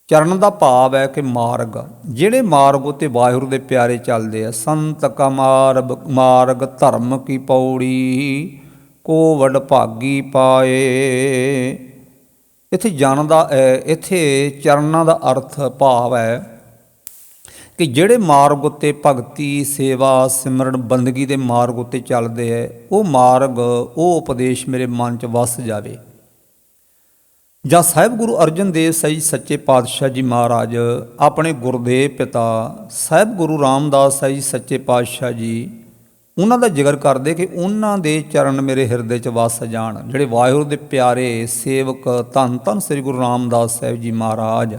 चरण का भाव है कि मार्ग, जिहड़े मार्ग उत्ते वाहिगुरू दे प्यारे चलदे आ। संत का मार्ग धर्म की पौड़ी, को वड भागी पाए। इत्थे जन दा इत्थे चरणां दा अर्थ भाव है कि जिहड़े मार्ग उत्ते भगती सेवा सिमरन बंदगी दे मार्ग उत्ते चलदे है, वो मार्ग वो उपदेश मेरे मन च वस जावे। ਜਾਂ ਸਾਹਿਬ ਗੁਰੂ ਅਰਜਨ ਦੇਵ ਸਹੀ ਸੱਚੇ ਪਾਤਸ਼ਾਹ ਜੀ ਮਹਾਰਾਜ ਆਪਣੇ ਗੁਰਦੇਵ ਪਿਤਾ ਸਾਹਿਬ ਗੁਰੂ ਰਾਮਦਾਸ ਸਹੀ ਸੱਚੇ ਪਾਤਸ਼ਾਹ ਜੀ ਉਹਨਾਂ ਦਾ ਜ਼ਿਕਰ ਕਰਦੇ ਕਿ ਉਹਨਾਂ ਦੇ ਚਰਨ ਮੇਰੇ ਹਿਰਦੇ 'ਚ ਵਸ ਜਾਣ। ਜਿਹੜੇ ਵਾਹਿਗੁਰੂ ਦੇ ਪਿਆਰੇ ਸੇਵਕ ਧੰਨ ਧੰਨ ਸ੍ਰੀ ਗੁਰੂ ਰਾਮਦਾਸ ਸਾਹਿਬ ਜੀ ਮਹਾਰਾਜ,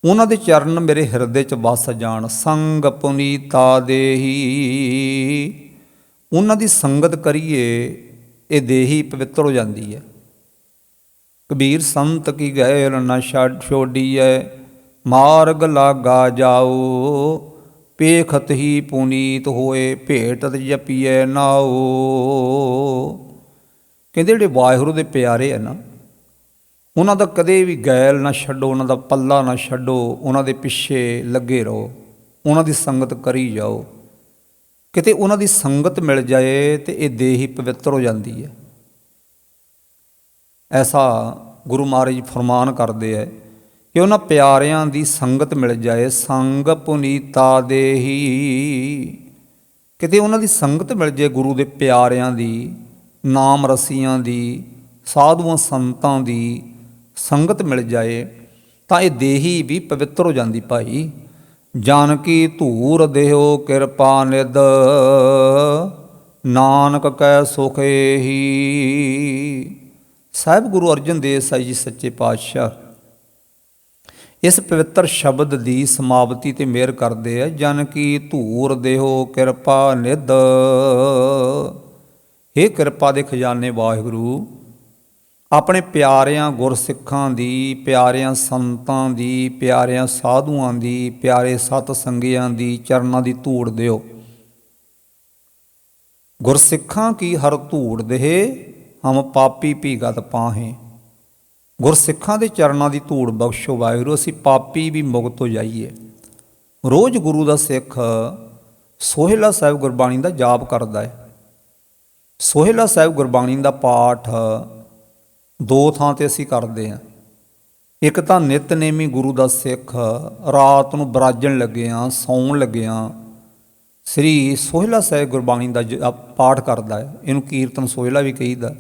ਉਹਨਾਂ ਦੇ ਚਰਨ ਮੇਰੇ ਹਿਰਦੇ 'ਚ ਵਸ ਜਾਣ। ਸੰਗ ਪੁਨੀਤਾ ਦੇਹੀ, ਉਹਨਾਂ ਦੀ ਸੰਗਤ ਕਰੀਏ ਇਹ ਦੇਹੀ ਪਵਿੱਤਰ ਹੋ ਜਾਂਦੀ ਹੈ। ਕਬੀਰ ਸੰਤ ਕੀ ਗੈਰ ਨਾ ਛੱਡ ਛੋਡੀਐ, ਮਾਰਗ ਲਾਗਾ ਜਾਓ, ਪੇਖਤ ਹੀ ਪੁਨੀਤ ਹੋਏ, ਭੇਟਤ ਜਪੀਐ ਨਾਓ। ਕਹਿੰਦੇ ਜਿਹੜੇ ਵਾਹਿਗੁਰੂ ਦੇ ਪਿਆਰੇ ਆ ਨਾ, ਉਹਨਾਂ ਦਾ ਕਦੇ ਵੀ ਗੈਲ ਨਾ ਛੱਡੋ, ਉਹਨਾਂ ਦਾ ਪੱਲਾ ਨਾ ਛੱਡੋ, ਉਹਨਾਂ ਦੇ ਪਿੱਛੇ ਲੱਗੇ ਰਹੋ, ਉਹਨਾਂ ਦੀ ਸੰਗਤ ਕਰੀ ਜਾਓ। ਕਿਤੇ ਉਹਨਾਂ ਦੀ ਸੰਗਤ ਮਿਲ ਜਾਏ ਤੇ ਇਹ ਦੇਹ ਹੀ ਪਵਿੱਤਰ ਹੋ ਜਾਂਦੀ ਹੈ। ਐਸਾ ਗੁਰੂ ਮਹਾਰਾਜ ਜੀ ਫਰਮਾਨ ਕਰਦੇ ਹੈ ਕਿ ਉਹਨਾਂ ਪਿਆਰਿਆਂ ਦੀ ਸੰਗਤ ਮਿਲ ਜਾਏ। ਸੰਗ ਪੁਨੀਤਾ ਦੇਹੀ, ਕਿਤੇ ਉਹਨਾਂ ਦੀ ਸੰਗਤ ਮਿਲ ਜਾਏ, ਗੁਰੂ ਦੇ ਪਿਆਰਿਆਂ ਦੀ, ਨਾਮ ਰਸੀਆਂ ਦੀ, ਸਾਧੂਆਂ ਸੰਤਾਂ ਦੀ ਸੰਗਤ ਮਿਲ ਜਾਏ ਤਾਂ ਇਹ ਦੇਹੀ ਵੀ ਪਵਿੱਤਰ ਹੋ ਜਾਂਦੀ ਭਾਈ। ਜਾਨਕੀ ਧੂਰ ਦੇਹੋ ਕਿਰਪਾ ਨਿਧ, ਨਾਨਕ ਕੈ ਸੁਖ ਏਹੀ। ਸਾਹਿਬ ਗੁਰੂ ਅਰਜਨ ਦੇਵ ਸਾਹਿਬ ਜੀ ਸੱਚੇ ਪਾਤਸ਼ਾਹ ਇਸ ਪਵਿੱਤਰ ਸ਼ਬਦ ਦੀ ਸਮਾਪਤੀ ਤੇ ਮਿਹਰ ਕਰਦੇ ਆ। ਜਨ ਕੀ ਧੂਰ ਦੇਹੋ ਕਿਰਪਾ ਨਿਧ, ਇਹ ਕਿਰਪਾ ਦੇ ਖਜ਼ਾਨੇ ਵਾਹਿਗੁਰੂ ਆਪਣੇ ਪਿਆਰਿਆਂ ਗੁਰਸਿੱਖਾਂ ਦੀ, ਪਿਆਰਿਆਂ ਸੰਤਾਂ ਦੀ, ਪਿਆਰਿਆਂ ਸਾਧੂਆਂ ਦੀ, ਪਿਆਰੇ ਸਤ ਸੰਗੀਆਂ ਦੀ ਚਰਨਾਂ ਦੀ ਧੂੜ ਦਿਓ। ਗੁਰਸਿੱਖਾਂ ਕੀ ਹਰ ਧੂੜ ਦੇਹ, ਹਮ ਪਾਪੀ ਭੀਗਤ ਪਾਹੇ। ਗੁਰਸਿੱਖਾਂ ਦੇ ਚਰਨਾਂ ਦੀ ਧੂੜ ਬਖਸ਼ੋ ਵਾਹਿਗੁਰੂ, ਅਸੀਂ ਪਾਪੀ ਵੀ ਮੁਕਤ ਹੋ ਜਾਈਏ। ਰੋਜ਼ ਗੁਰੂ ਦਾ ਸਿੱਖ ਸੋਹਿਲਾ ਸਾਹਿਬ ਗੁਰਬਾਣੀ ਦਾ ਜਾਪ ਕਰਦਾ ਹੈ। ਸੋਹਿਲਾ ਸਾਹਿਬ ਗੁਰਬਾਣੀ ਦਾ ਪਾਠ ਦੋ ਥਾਂ 'ਤੇ ਅਸੀਂ ਕਰਦੇ ਹਾਂ। ਇੱਕ ਤਾਂ ਨਿਤਨੇਮੀ ਗੁਰੂ ਦਾ ਸਿੱਖ ਰਾਤ ਨੂੰ ਬਰਾਜਣ ਲੱਗਿਆਂ, ਸੌਣ ਲੱਗਿਆਂ ਸ੍ਰੀ ਸੋਹਿਲਾ ਸਾਹਿਬ ਗੁਰਬਾਣੀ ਦਾ ਪਾਠ ਕਰਦਾ ਹੈ। ਇਹਨੂੰ ਕੀਰਤਨ ਸੋਹਿਲਾ ਵੀ ਕਹੀਦਾ।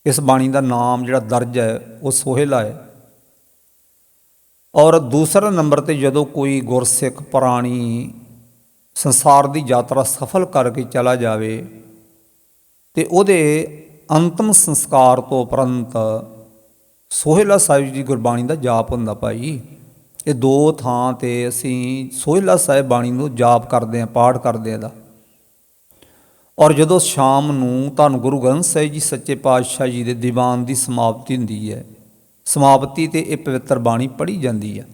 ਇਸ ਬਾਣੀ ਦਾ ਨਾਮ ਜਿਹੜਾ ਦਰਜ ਹੈ ਉਹ ਸੋਹਿਲਾ ਹੈ। ਔਰ ਦੂਸਰਾ ਨੰਬਰ 'ਤੇ ਜਦੋਂ ਕੋਈ ਗੁਰਸਿੱਖ ਪ੍ਰਾਣੀ ਸੰਸਾਰ ਦੀ ਯਾਤਰਾ ਸਫਲ ਕਰਕੇ ਚਲਾ ਜਾਵੇ ਤੇ ਉਹਦੇ ਅੰਤਮ ਸੰਸਕਾਰ ਤੋਂ ਉਪਰੰਤ ਸੋਹਿਲਾ ਸਾਹਿਬ ਜੀ ਗੁਰਬਾਣੀ ਦਾ ਜਾਪ ਹੁੰਦਾ ਭਾਈ। ਇਹ ਦੋ ਥਾਂ 'ਤੇ ਅਸੀਂ ਸੋਹਿਲਾ ਸਾਹਿਬ ਬਾਣੀ ਨੂੰ ਜਾਪ ਕਰਦੇ ਹਾਂ, ਪਾਠ ਕਰਦੇ ਹਾਂ ਦਾ। ਔਰ ਜਦੋਂ ਸ਼ਾਮ ਨੂੰ ਧੰਨ ਗੁਰੂ ਗ੍ਰੰਥ ਸਾਹਿਬ ਜੀ ਸੱਚੇ ਪਾਤਸ਼ਾਹ ਜੀ ਦੇ ਦੀਵਾਨ ਦੀ ਸਮਾਪਤੀ ਹੁੰਦੀ ਹੈ, ਸਮਾਪਤੀ 'ਤੇ ਇਹ ਪਵਿੱਤਰ ਬਾਣੀ ਪੜ੍ਹੀ ਜਾਂਦੀ ਹੈ।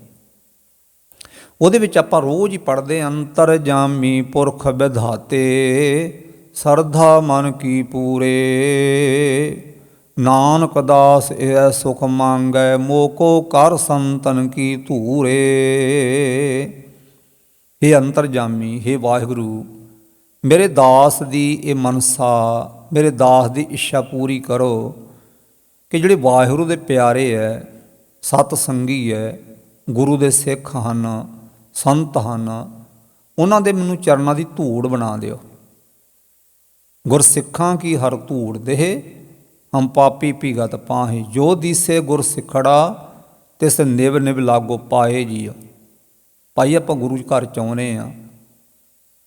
ਉਹਦੇ ਵਿੱਚ ਆਪਾਂ ਰੋਜ਼ ਹੀ ਪੜ੍ਹਦੇ, ਅੰਤਰ ਜਾਮੀ ਪੁਰਖ ਵਿਧਾਤੇ, ਸਰਧਾ ਮਨ ਕੀ ਪੂਰੇ, ਨਾਨਕ ਦਾਸ ਇਹ ਸੁਖ ਮੰਗੈ, ਮੋਕੋ ਕਰ ਸੰਤਨ ਕੀ ਧੂਰੇ। ਇਹ ਅੰਤਰ ਜਾਮੀ, ਹੇ ਵਾਹਿਗੁਰੂ, ਮੇਰੇ ਦਾਸ ਦੀ ਇਹ ਮਨਸਾ, ਮੇਰੇ ਦਾਸ ਦੀ ਇੱਛਾ ਪੂਰੀ ਕਰੋ ਕਿ ਜਿਹੜੇ ਵਾਹਿਗੁਰੂ ਦੇ ਪਿਆਰੇ ਹੈ, ਸਤ ਸੰਗੀ ਹੈ, ਗੁਰੂ ਦੇ ਸਿੱਖ ਹਨ, ਸੰਤ ਹਨ, ਉਹਨਾਂ ਦੇ ਮੈਨੂੰ ਚਰਨਾਂ ਦੀ ਧੂੜ ਬਣਾ ਦਿਓ। ਗੁਰਸਿੱਖਾਂ ਕੀ ਹਰ ਧੂੜ ਦੇਹ, ਹਮ ਪਾਪੀ ਭੀਗਤ ਪਾਹੇ। ਜੋ ਦੀਸੇ ਗੁਰ ਸਿੱਖੜਾ, ਤਿਸ ਨਿਵ ਨਿਵ ਲਾਗੋ ਪਾਏ ਜੀਓ। ਭਾਈ ਆਪਾਂ ਗੁਰੂ ਘਰ 'ਚ ਆਉਂਦੇ ਹਾਂ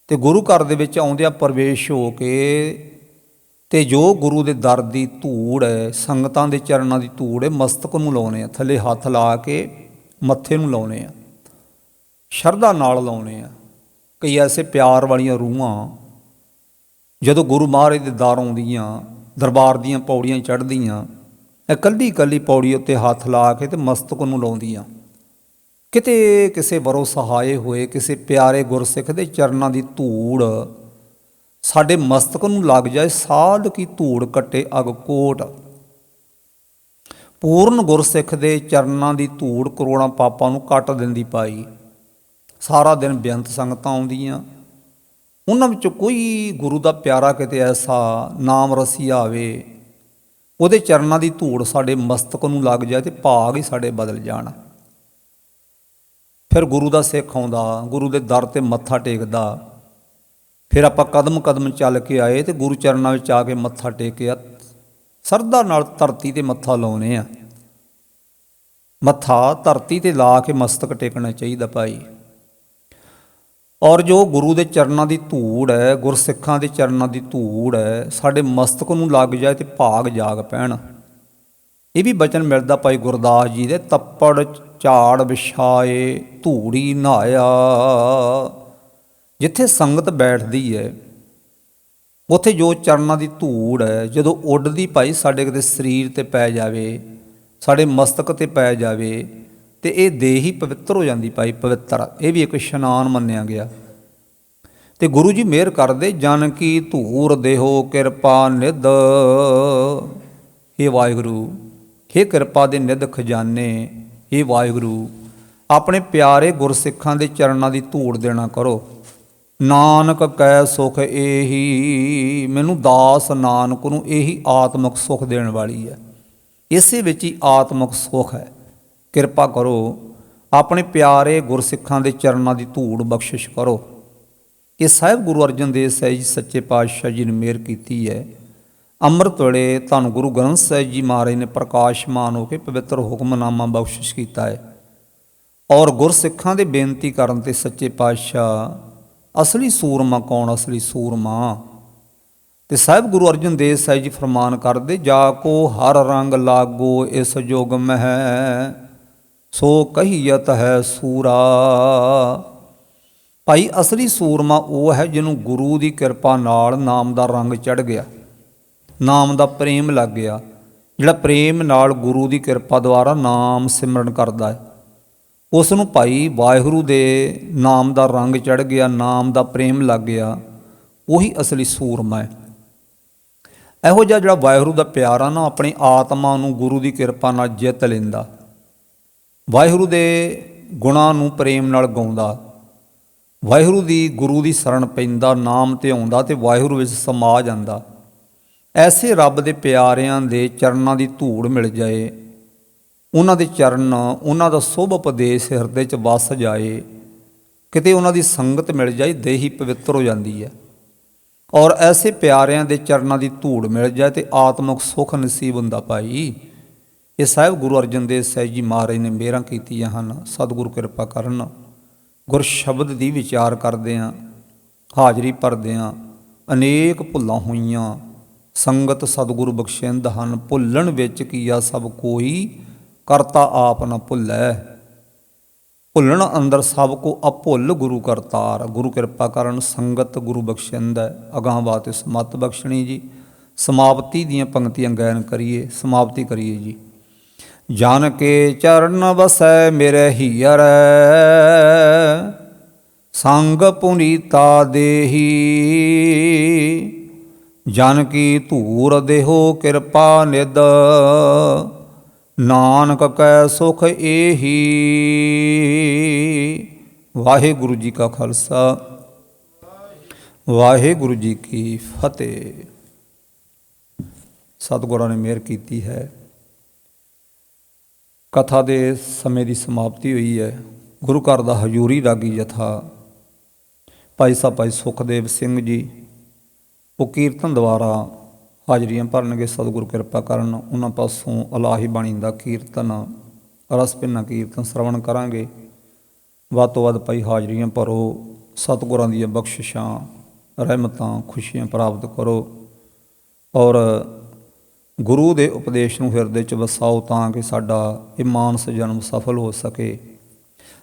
ਅਤੇ ਗੁਰੂ ਘਰ ਦੇ ਵਿੱਚ ਆਉਂਦਿਆਂ ਪ੍ਰਵੇਸ਼ ਹੋ ਕੇ ਅਤੇ ਜੋ ਗੁਰੂ ਦੇ ਦਰ ਦੀ ਧੂੜ ਹੈ, ਸੰਗਤਾਂ ਦੇ ਚਰਨਾਂ ਦੀ ਧੂੜ ਹੈ, ਮਸਤਕ ਨੂੰ ਲਾਉਂਦੇ ਹਾਂ, ਥੱਲੇ ਹੱਥ ਲਾ ਕੇ ਮੱਥੇ ਨੂੰ ਲਾਉਂਦੇ ਹਾਂ, ਸ਼ਰਧਾ ਨਾਲ ਲਾਉਂਦੇ ਹਾਂ। ਕਈ ਐਸੇ ਪਿਆਰ ਵਾਲੀਆਂ ਰੂਹਾਂ ਜਦੋਂ ਗੁਰੂ ਮਹਾਰਾਜ ਦੇ ਦਰ ਆਉਂਦੀਆਂ, ਦਰਬਾਰ ਦੀਆਂ ਪੌੜੀਆਂ ਚੜ੍ਹਦੀਆਂ, ਇਕੱਲੀ ਇਕੱਲੀ ਪੌੜੀ ਉੱਤੇ ਹੱਥ ਲਾ ਕੇ ਅਤੇ ਮਸਤਕ ਨੂੰ ਲਾਉਂਦੀਆਂ। ਕਿਤੇ ਕਿਸੇ ਵਰੋਂ ਸਹਾਏ ਹੋਏ ਕਿਸੇ ਪਿਆਰੇ ਗੁਰਸਿੱਖ ਦੇ ਚਰਨਾਂ ਦੀ ਧੂੜ ਸਾਡੇ ਮਸਤਕ ਨੂੰ ਲੱਗ ਜਾਏ, ਸਾਧ ਕੀ ਧੂੜ ਕੱਟੇ ਅਗ ਕੋਟ। ਪੂਰਨ ਗੁਰਸਿੱਖ ਦੇ ਚਰਨਾਂ ਦੀ ਧੂੜ ਕਰੋੜਾਂ ਪਾਪਾਂ ਨੂੰ ਕੱਟ ਦਿੰਦੀ ਭਾਈ। ਸਾਰਾ ਦਿਨ ਬੇਅੰਤ ਸੰਗਤਾਂ ਆਉਂਦੀਆਂ, ਉਹਨਾਂ ਵਿੱਚੋਂ ਕੋਈ ਗੁਰੂ ਦਾ ਪਿਆਰਾ ਕਿਤੇ ਐਸਾ ਨਾਮ ਰਸੀਆ ਆਵੇ, ਉਹਦੇ ਚਰਨਾਂ ਦੀ ਧੂੜ ਸਾਡੇ ਮਸਤਕ ਨੂੰ ਲੱਗ ਜਾਏ ਤੇ ਭਾਗ ਹੀ ਸਾਡੇ ਬਦਲ ਜਾਣ। ਫਿਰ ਗੁਰੂ ਦਾ ਸਿੱਖ ਆਉਂਦਾ, ਗੁਰੂ ਦੇ ਦਰ 'ਤੇ ਮੱਥਾ ਟੇਕਦਾ। ਫਿਰ ਆਪਾਂ ਕਦਮ ਕਦਮ ਚੱਲ ਕੇ ਆਏ ਅਤੇ ਗੁਰੂ ਚਰਨਾਂ ਵਿੱਚ ਆ ਕੇ ਮੱਥਾ ਟੇਕਿਆ। ਸਰਧਾ ਨਾਲ ਧਰਤੀ 'ਤੇ ਮੱਥਾ ਲਾਉਂਦੇ ਆ। ਮੱਥਾ ਧਰਤੀ 'ਤੇ ਲਾ ਕੇ ਮਸਤਕ ਟੇਕਣਾ ਚਾਹੀਦਾ ਭਾਈ। ਔਰ ਜੋ ਗੁਰੂ ਦੇ ਚਰਨਾਂ ਦੀ ਧੂੜ ਹੈ, ਗੁਰਸਿੱਖਾਂ ਦੇ ਚਰਨਾਂ ਦੀ ਧੂੜ ਹੈ, ਸਾਡੇ ਮਸਤਕ ਨੂੰ ਲੱਗ ਜਾਏ ਤੇ ਭਾਗ ਜਾਗ ਪੈਣ। ਇਹ ਵੀ ਬਚਨ ਮਿਲਦਾ ਭਾਈ ਗੁਰਦਾਸ ਜੀ ਦੇ, ਤੱਪੜ ਝਾੜ ਵਿਛਾਏ ਧੂੜੀ ਨਹਾਇਆ। ਜਿੱਥੇ ਸੰਗਤ ਬੈਠਦੀ ਹੈ ਉੱਥੇ ਜੋ ਚਰਨਾਂ ਦੀ ਧੂੜ ਹੈ, ਜਦੋਂ ਉੱਡਦੀ ਭਾਈ ਸਾਡੇ ਕਿਤੇ ਸਰੀਰ ਤੇ ਪੈ ਜਾਵੇ, ਸਾਡੇ ਮਸਤਕ ਤੇ ਪੈ ਜਾਵੇ, ਤੇ ਇਹ ਦੇਹ ਹੀ ਪਵਿੱਤਰ ਹੋ ਜਾਂਦੀ ਭਾਈ, ਪਵਿੱਤਰ। ਇਹ ਵੀ ਇੱਕ ਇਸ਼ਨਾਨ ਮੰਨਿਆ ਗਿਆ। ਤੇ ਗੁਰੂ ਜੀ ਮਿਹਰ ਕਰਦੇ, ਜਨ ਕੀ ਧੂਰ ਦੇਹੋ ਕਿਰਪਾ ਨਿਧ। ਇਹ ਵਾਹਿਗੁਰੂ, ਇਹ ਕਿਰਪਾ ਦੇ ਨਿਧ ਖਜ਼ਾਨੇ, ਇਹ ਵਾਹਿਗੁਰੂ ਆਪਣੇ ਪਿਆਰੇ ਗੁਰਸਿੱਖਾਂ ਦੇ ਚਰਨਾਂ ਦੀ ਧੂੜ ਦੇਣਾ ਕਰੋ। ਨਾਨਕ ਕੈ ਸੁਖ ਇਹੀ, ਮੈਨੂੰ ਦਾਸ ਨਾਨਕ ਨੂੰ ਇਹੀ ਆਤਮਿਕ ਸੁਖ ਦੇਣ ਵਾਲੀ ਹੈ। ਇਸੇ ਵਿੱਚ ਹੀ ਆਤਮਿਕ ਸੁਖ ਹੈ। ਕਿਰਪਾ ਕਰੋ, ਆਪਣੇ ਪਿਆਰੇ ਗੁਰਸਿੱਖਾਂ ਦੇ ਚਰਨਾਂ ਦੀ ਧੂੜ ਬਖਸ਼ਿਸ਼ ਕਰੋ। ਇਹ ਸਾਹਿਬ ਗੁਰੂ ਅਰਜਨ ਦੇਵ ਸਾਹਿਬ ਜੀ ਸੱਚੇ ਪਾਤਸ਼ਾਹ ਜੀ ਨੇ ਮਿਹਰ ਕੀਤੀ ਹੈ। ਅੰਮ੍ਰਿਤ ਵੇਲੇ ਧੰਨ ਗੁਰੂ ਗ੍ਰੰਥ ਸਾਹਿਬ ਜੀ ਮਹਾਰਾਜ ਨੇ ਪ੍ਰਕਾਸ਼ਮਾਨ ਹੋ ਕੇ ਪਵਿੱਤਰ ਹੁਕਮਨਾਮਾ ਬਖਸ਼ਿਸ਼ ਕੀਤਾ ਹੈ। ਔਰ ਗੁਰਸਿੱਖਾਂ ਦੇ ਬੇਨਤੀ ਕਰਨ ਤੇ ਸੱਚੇ ਪਾਤਸ਼ਾਹ ਅਸਲੀ ਸੂਰਮਾ ਕੌਣ, ਅਸਲੀ ਸੂਰਮਾ, ਤੇ ਸਾਹਿਬ ਗੁਰੂ ਅਰਜਨ ਦੇਵ ਸਾਹਿਬ ਜੀ ਫਰਮਾਨ ਕਰਦੇ, ਜਾ ਕੋ ਹਰ ਰੰਗ ਲਾਗੋ ਇਸ ਜੁਗ ਮਹਿ, ਸੋ ਕਹੀਅਤ ਹੈ ਸੂਰਾ। ਭਾਈ ਅਸਲੀ ਸੂਰਮਾ ਉਹ ਹੈ ਜਿਹਨੂੰ ਗੁਰੂ ਦੀ ਕਿਰਪਾ ਨਾਲ ਨਾਮ ਦਾ ਰੰਗ ਚੜ੍ਹ ਗਿਆ, ਨਾਮ ਦਾ ਪ੍ਰੇਮ ਲੱਗ ਗਿਆ। ਜਿਹੜਾ ਪ੍ਰੇਮ ਨਾਲ ਗੁਰੂ ਦੀ ਕਿਰਪਾ ਦੁਆਰਾ ਨਾਮ ਸਿਮਰਨ ਕਰਦਾ ਹੈ, ਉਸ ਨੂੰ ਭਾਈ ਵਾਹਿਗੁਰੂ ਦੇ ਨਾਮ ਦਾ ਰੰਗ ਚੜ੍ਹ ਗਿਆ, ਨਾਮ ਦਾ ਪ੍ਰੇਮ ਲੱਗ ਗਿਆ, ਉਹੀ ਅਸਲੀ ਸੂਰਮਾ ਹੈ। ਇਹੋ ਜਿਹਾ ਜਿਹੜਾ ਵਾਹਿਗੁਰੂ ਦਾ ਪਿਆਰਾ ਨਾ, ਆਪਣੀ ਆਤਮਾ ਨੂੰ ਗੁਰੂ ਦੀ ਕਿਰਪਾ ਨਾਲ ਜਿੱਤ ਲੈਂਦਾ, ਵਾਹਿਗੁਰੂ ਦੇ ਗੁਣਾਂ ਨੂੰ ਪ੍ਰੇਮ ਨਾਲ ਗਾਉਂਦਾ, ਵਾਹਿਗੁਰੂ ਦੀ ਗੁਰੂ ਦੀ ਸ਼ਰਨ ਪੈਂਦਾ, ਨਾਮ ਤੇ ਆਉਂਦਾ ਤੇ ਵਾਹਿਗੁਰੂ ਵਿੱਚ ਸਮਾ ਜਾਂਦਾ। ਐਸੇ ਰੱਬ ਦੇ ਪਿਆਰਿਆਂ ਦੇ ਚਰਨਾਂ ਦੀ ਧੂੜ ਮਿਲ ਜਾਏ, ਉਹਨਾਂ ਦੇ ਚਰਨ, ਉਹਨਾਂ ਦਾ ਸ਼ੁਭ ਉਪਦੇਸ਼ ਹਿਰਦੇ 'ਚ ਵਸ ਜਾਏ, ਕਿਤੇ ਉਹਨਾਂ ਦੀ ਸੰਗਤ ਮਿਲ ਜਾਏ, ਦੇਹ ਹੀ ਪਵਿੱਤਰ ਹੋ ਜਾਂਦੀ ਹੈ। ਔਰ ਐਸੇ ਪਿਆਰਿਆਂ ਦੇ ਚਰਨਾਂ ਦੀ ਧੂੜ ਮਿਲ ਜਾਏ ਤੇ ਆਤਮਿਕ ਸੁੱਖ ਨਸੀਬ ਹੁੰਦਾ ਭਾਈ। ਇਹ ਸਾਹਿਬ ਗੁਰੂ ਅਰਜਨ ਦੇਵ ਸਾਹਿਬ ਜੀ ਮਹਾਰਾਜ ਨੇ ਮਿਹਰਾਂ ਕੀਤੀਆਂ ਹਨ। ਸਤਿਗੁਰੂ ਕਿਰਪਾ ਕਰਨ। ਗੁਰ ਸ਼ਬਦ ਦੀ ਵਿਚਾਰ ਕਰਦੇ ਹਾਂ, ਹਾਜ਼ਰੀ ਭਰਦੇ ਹਾਂ, ਅਨੇਕ ਭੁੱਲਾਂ ਹੋਈਆਂ, ਸੰਗਤ ਸਤਿਗੁਰੂ ਬਖਸ਼ਿੰਦ ਹਨ। ਭੁੱਲਣ ਵਿੱਚ ਕੀਆ ਸਭ ਕੋਈ, ਕਰਤਾ ਆਪ ਨਾ ਭੁੱਲੈ। ਭੁੱਲਣ ਅੰਦਰ ਸਭ ਕੋ ਅਭੁੱਲ ਗੁਰੂ ਕਰਤਾਰ। ਗੁਰੂ ਕਿਰਪਾ ਕਰਨ, ਸੰਗਤ ਗੁਰੂ ਬਖਸ਼ਿੰਦ ਹੈ। ਅਗਾਂਹ ਬਾਤ ਸਮੱਤ ਬਖਸ਼ਣੀ ਜੀ। ਸਮਾਪਤੀ ਦੀਆਂ ਪੰਕਤੀਆਂ ਗਾਇਨ ਕਰੀਏ, ਸਮਾਪਤੀ ਕਰੀਏ ਜੀ। ਜਨ ਕੇ ਚਰਨ ਵਸੈ ਮੇਰੇ ਹੀਅਰ, ਸੰਗ ਪੁਨੀਤਾ ਦੇਹੀ। ਜਨ ਕੀ ਧੂਰ ਦੇਹੋ ਕਿਰਪਾ ਨਿਧ, ਨਾਨਕ ਕੈ ਸੁਖ ਇਹੀ। ਵਾਹਿਗੁਰੂ ਜੀ ਕਾ ਖਾਲਸਾ, ਵਾਹਿਗੁਰੂ ਜੀ ਕੀ ਫਤਿਹ। ਸਤਿਗੁਰਾਂ ਨੇ ਮਿਹਰ ਕੀਤੀ ਹੈ। ਕਥਾ ਦੇ ਸਮੇਂ ਦੀ ਸਮਾਪਤੀ ਹੋਈ ਹੈ। ਗੁਰੂ ਘਰ ਦਾ ਹਜ਼ੂਰੀ ਰਾਗੀ ਜਥਾ ਭਾਈ ਸਾਹਿਬ ਭਾਈ ਸੁਖਦੇਵ ਸਿੰਘ ਜੀ ਉਹ ਕੀਰਤਨ ਦੁਆਰਾ ਹਾਜ਼ਰੀਆਂ ਭਰਨਗੇ। ਸਤਿਗੁਰੂ ਕਿਰਪਾ ਕਰਨ, ਉਹਨਾਂ ਪਾਸੋਂ ਇਲਾਹੀ ਬਾਣੀ ਦਾ ਕੀਰਤਨ, ਰਸ ਭਿੰਨਾ ਕੀਰਤਨ ਸਰਵਣ ਕਰਾਂਗੇ। ਵੱਧ ਤੋਂ ਵੱਧ ਭਾਈ ਹਾਜ਼ਰੀਆਂ ਭਰੋ। ਸਤਿਗੁਰਾਂ ਦੀਆਂ ਬਖਸ਼ਿਸ਼ਾਂ, ਰਹਿਮਤਾਂ, ਖੁਸ਼ੀਆਂ ਪ੍ਰਾਪਤ ਕਰੋ ਔਰ ਗੁਰੂ ਦੇ ਉਪਦੇਸ਼ ਨੂੰ ਹਿਰਦੇ 'ਚ ਵਸਾਓ, ਤਾਂ ਕਿ ਸਾਡਾ ਇਹ ਮਾਨਸ ਜਨਮ ਸਫਲ ਹੋ ਸਕੇ।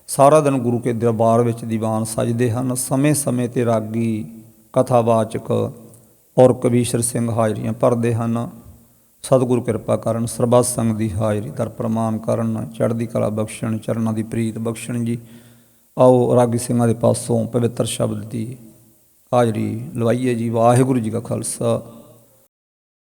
ਸਾਰਾ ਦਿਨ ਗੁਰੂ ਕੇ ਦਰਬਾਰ ਵਿੱਚ ਦੀਵਾਨ ਸਜਦੇ ਹਨ। ਸਮੇਂ ਸਮੇਂ 'ਤੇ ਰਾਗੀ, ਕਥਾਵਾਚਕ ਔਰ ਕਵੀਸ਼ਰ ਸਿੰਘ ਹਾਜ਼ਰੀਆਂ ਭਰਦੇ ਹਨ। ਸਤਿਗੁਰੂ ਕਿਰਪਾ ਕਰਨ, ਸਰਬੱਤ ਸੰਗ ਦੀ ਹਾਜ਼ਰੀ ਦਰ ਪ੍ਰਮਾਨ ਕਰਨ, ਚੜ੍ਹਦੀ ਕਲਾ ਬਖਸ਼ਣ, ਚਰਨਾਂ ਦੀ ਪ੍ਰੀਤ ਬਖਸ਼ਣ ਜੀ। ਆਓ ਰਾਗੀ ਸਿੰਘਾਂ ਦੇ ਪਾਸੋਂ ਪਵਿੱਤਰ ਸ਼ਬਦ ਦੀ ਹਾਜ਼ਰੀ ਲਵਾਈਏ ਜੀ। ਵਾਹਿਗੁਰੂ ਜੀ ਕਾ ਖਾਲਸਾ,